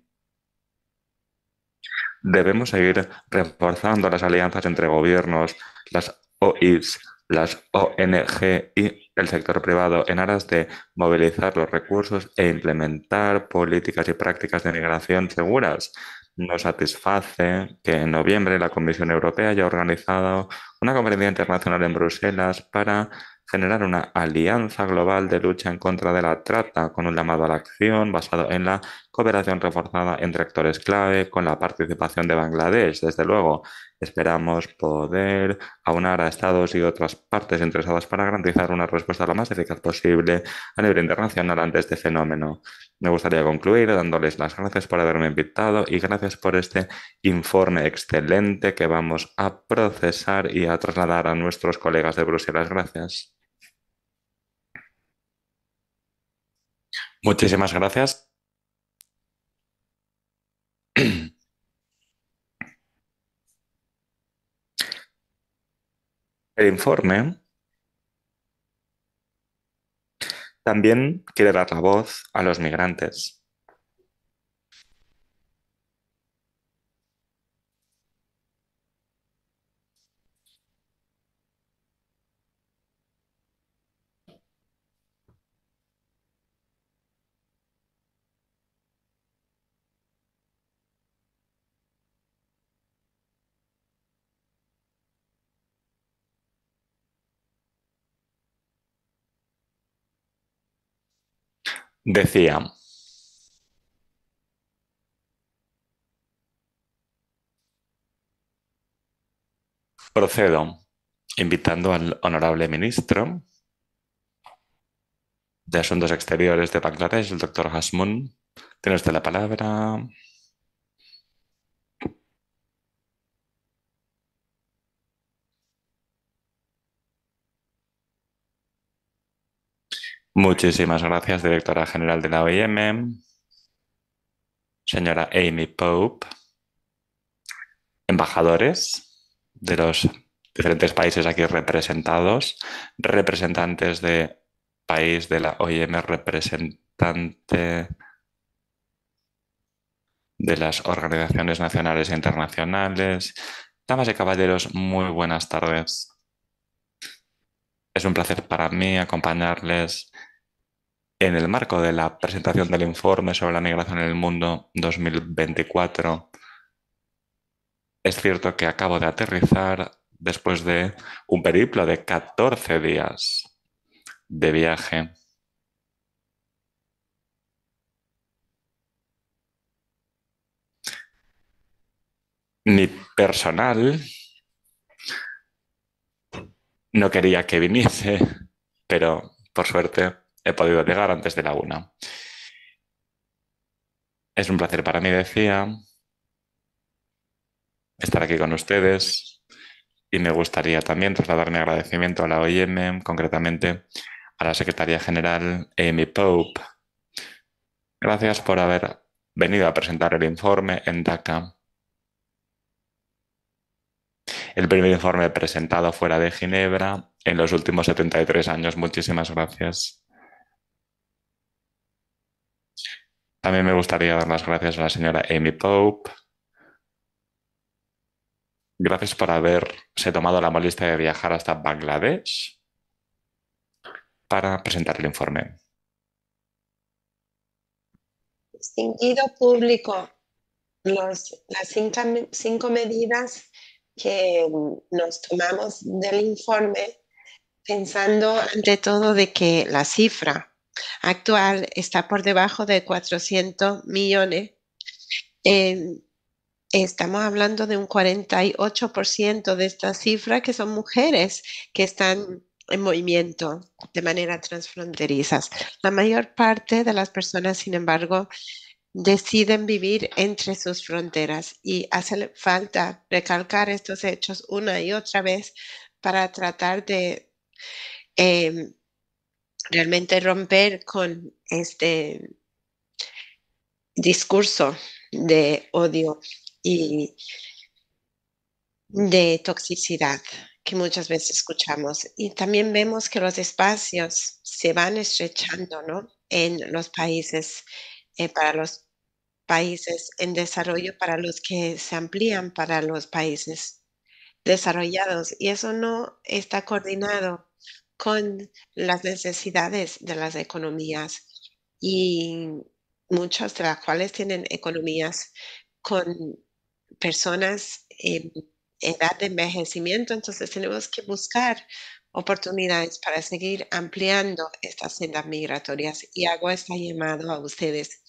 Debemos seguir reforzando las alianzas entre gobiernos, las OIs, las ONG y el sector privado en aras de movilizar los recursos e implementar políticas y prácticas de migración seguras. Nos satisface que en noviembre la Comisión Europea haya organizado una conferencia internacional en Bruselas para generar una alianza global de lucha en contra de la trata, con un llamado a la acción basado en la cooperación reforzada entre actores clave, con la participación de Bangladesh. Desde luego, esperamos poder aunar a Estados y otras partes interesadas para garantizar una respuesta lo más eficaz posible a nivel internacional ante este fenómeno. Me gustaría concluir dándoles las gracias por haberme invitado y gracias por este informe excelente que vamos a procesar y a trasladar a nuestros colegas de Bruselas. Gracias. Muchísimas gracias. El informe también quiere dar la voz a los migrantes. Decía, procedo invitando al honorable ministro de Asuntos Exteriores de Bangladesh, el doctor Hasmun. Tiene usted la palabra. Muchísimas gracias, directora general de la OIM, señora Amy Pope, embajadores de los diferentes países aquí representados, representantes de país de la OIM, representante de las organizaciones nacionales e internacionales. Damas y caballeros, muy buenas tardes. Es un placer para mí acompañarles en el marco de la presentación del informe sobre la migración en el mundo 2024. Es cierto que acabo de aterrizar después de un periplo de 14 días de viaje. Mi personal no quería que viniese, pero por suerte he podido llegar antes de la una. Es un placer para mí, decía, estar aquí con ustedes y me gustaría también trasladar mi agradecimiento a la OIM, concretamente a la Secretaría General Amy Pope. Gracias por haber venido a presentar el informe en Dhaka. El primer informe presentado fuera de Ginebra en los últimos 73 años. Muchísimas gracias. También me gustaría dar las gracias a la señora Amy Pope Gracias por haberse tomado la molestia de viajar hasta Bangladesh para presentar el informe. Distinguido público, las cinco medidas que nos tomamos del informe, pensando ante todo de que la cifra actual está por debajo de 400 millones. eh, Estamos hablando de un 48% de esta cifra que son mujeres que están en movimiento de manera transfronteriza. La mayor parte de las personas, sin embargo, deciden vivir entre sus fronteras y hace falta recalcar estos hechos una y otra vez para tratar de eh, realmente romper con este discurso de odio y de toxicidad que muchas veces escuchamos. Y también vemos que los espacios se van estrechando, ¿no? En los países, para los países en desarrollo, para los que se amplían para los países desarrollados. Y eso no está coordinado con las necesidades de las economías y muchas de las cuales tienen economías con personas en edad de envejecimiento, entonces tenemos que buscar oportunidades para seguir ampliando estas sendas migratorias y hago este llamado a ustedes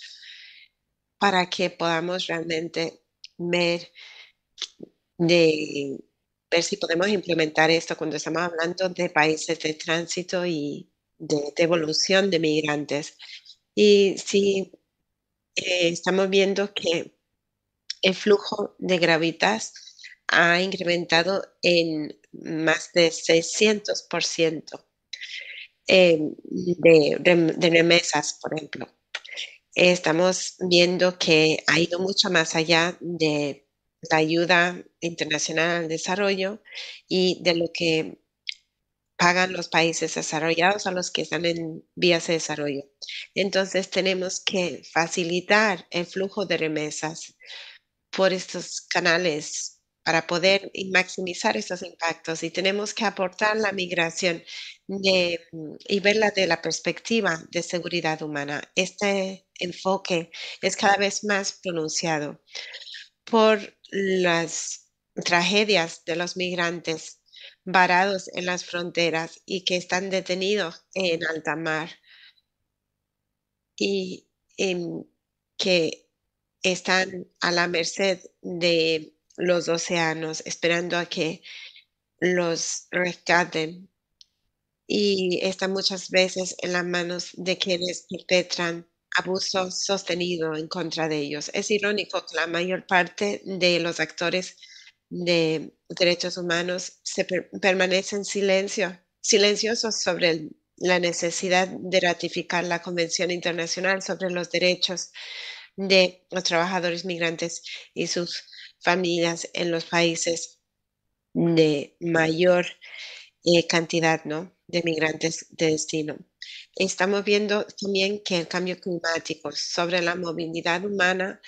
para que podamos realmente ver de ver si podemos implementar esto cuando estamos hablando de países de tránsito y de devolución de migrantes. Y si estamos viendo que el flujo de gravitas ha incrementado en más de 600% de remesas, por ejemplo. Estamos viendo que ha ido mucho más allá de la ayuda internacional al desarrollo y de lo que pagan los países desarrollados a los que están en vías de desarrollo. Entonces tenemos que facilitar el flujo de remesas por estos canales para poder maximizar estos impactos y tenemos que aportar la migración y verla de la perspectiva de seguridad humana. Este enfoque es cada vez más pronunciado por las tragedias de los migrantes varados en las fronteras y que están detenidos en alta mar y que están a la merced de los océanos, esperando a que los rescaten y están muchas veces en las manos de quienes perpetran abuso sostenido en contra de ellos. Es irónico que la mayor parte de los actores de derechos humanos permanecen silenciosos sobre la necesidad de ratificar la Convención Internacional sobre los Derechos de los Trabajadores Migrantes y sus familias en los países de mayor cantidad, ¿no? De migrantes de destino. Estamos viendo también que el cambio climático sobre la movilidad humana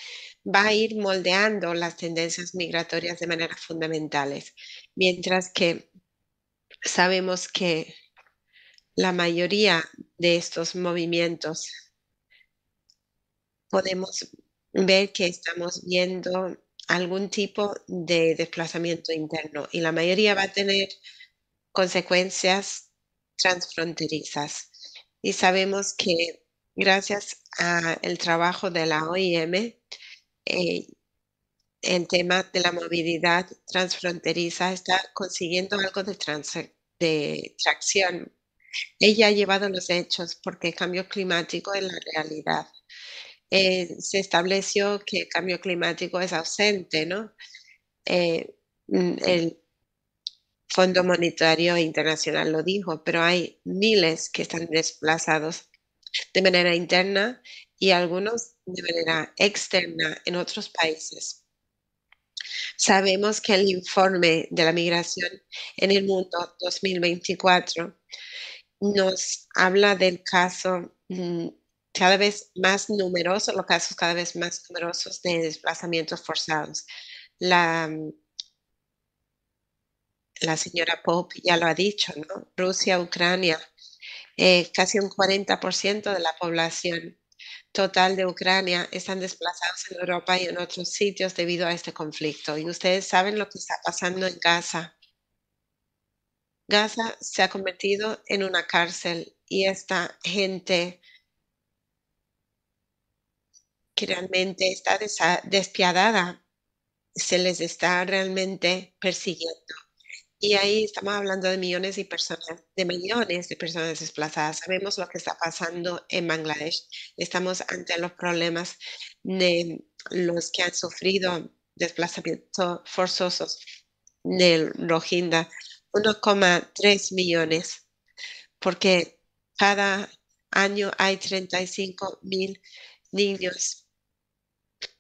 va a ir moldeando las tendencias migratorias de manera fundamentales, mientras que sabemos que la mayoría de estos movimientos podemos ver que estamos viendo algún tipo de desplazamiento interno y la mayoría va a tener consecuencias transfronterizas. Y sabemos que gracias al trabajo de la OIM, eh, el tema de la movilidad transfronteriza está consiguiendo algo de tracción. Ella ha llevado los hechos porque el cambio climático es la realidad. Se estableció que el cambio climático es ausente, ¿no? El Fondo Monetario Internacional lo dijo, pero hay miles que están desplazados de manera interna y algunos de manera externa en otros países. Sabemos que el informe de la migración en el mundo 2024 nos habla del caso cada vez más numeroso, los casos cada vez más numerosos de desplazamientos forzados. La La señora Pope ya lo ha dicho, ¿no? Rusia, Ucrania, casi un 40% de la población total de Ucrania están desplazados en Europa y en otros sitios debido a este conflicto. Y ustedes saben lo que está pasando en Gaza. Gaza se ha convertido en una cárcel y esta gente que realmente está despiadada, se les está realmente persiguiendo. Y ahí estamos hablando de millones de personas desplazadas. Sabemos lo que está pasando en Bangladesh. Estamos ante los problemas de los que han sufrido desplazamientos forzosos del Rohingya, 1,3 millones, porque cada año hay 35.000 niños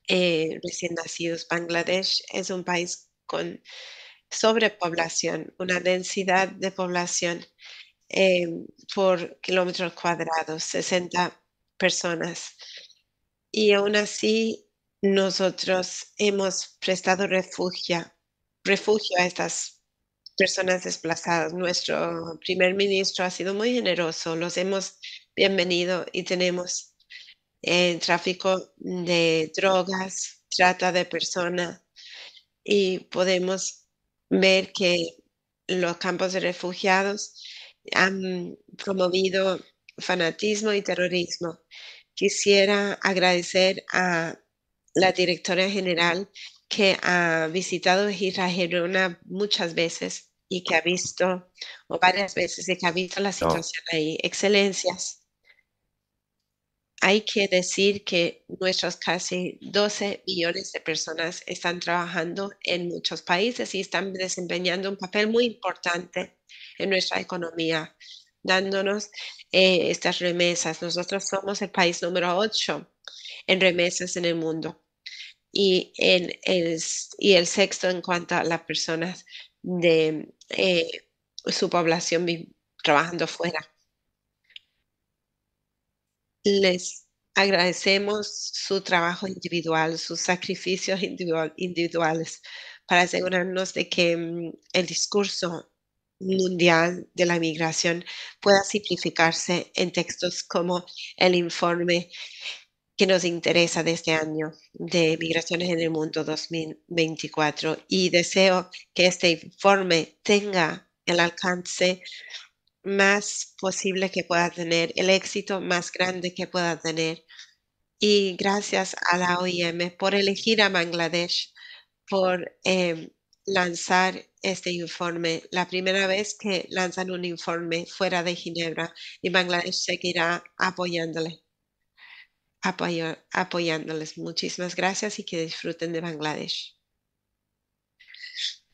recién nacidos. Bangladesh es un país con sobrepoblación, una densidad de población eh, por kilómetros cuadrados, 60 personas. Y aún así, nosotros hemos prestado refugio a estas personas desplazadas. Nuestro primer ministro ha sido muy generoso, los hemos bienvenido y tenemos tráfico de drogas, trata de personas y podemos ver que los campos de refugiados han promovido fanatismo y terrorismo. Quisiera agradecer a la directora general que ha visitado Hija Herona muchas veces y que ha visto, o varias veces, y que ha visto la No, situación ahí. Excelencias, hay que decir que nuestros casi 12 millones de personas están trabajando en muchos países y están desempeñando un papel muy importante en nuestra economía, dándonos estas remesas. Nosotros somos el país número 8 en remesas en el mundo y el sexto en cuanto a las personas de su población trabajando fuera. Les agradecemos su trabajo individual, sus sacrificios individuales para asegurarnos de que el discurso mundial de la migración pueda simplificarse en textos como el informe que nos interesa de este año de Migraciones en el Mundo 2024. Y deseo que este informe tenga el alcance más posible que pueda tener, el éxito más grande que pueda tener. Y gracias a la OIM por elegir a Bangladesh, por lanzar este informe, la primera vez que lanzan un informe fuera de Ginebra y Bangladesh seguirá apoyándoles. Muchísimas gracias y que disfruten de Bangladesh.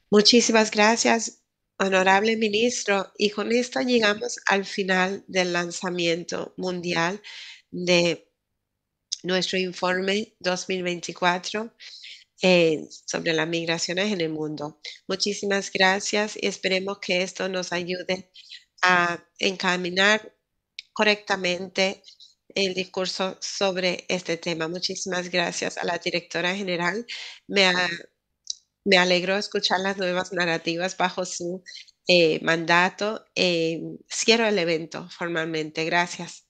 Muchísimas gracias, honorable ministro. Y con esto llegamos al final del lanzamiento mundial de nuestro informe 2024 sobre las migraciones en el mundo. Muchísimas gracias y esperemos que esto nos ayude a encaminar correctamente el discurso sobre este tema. Muchísimas gracias a la directora general. Me, me alegró escuchar las nuevas narrativas bajo su mandato. Cierro el evento formalmente. Gracias.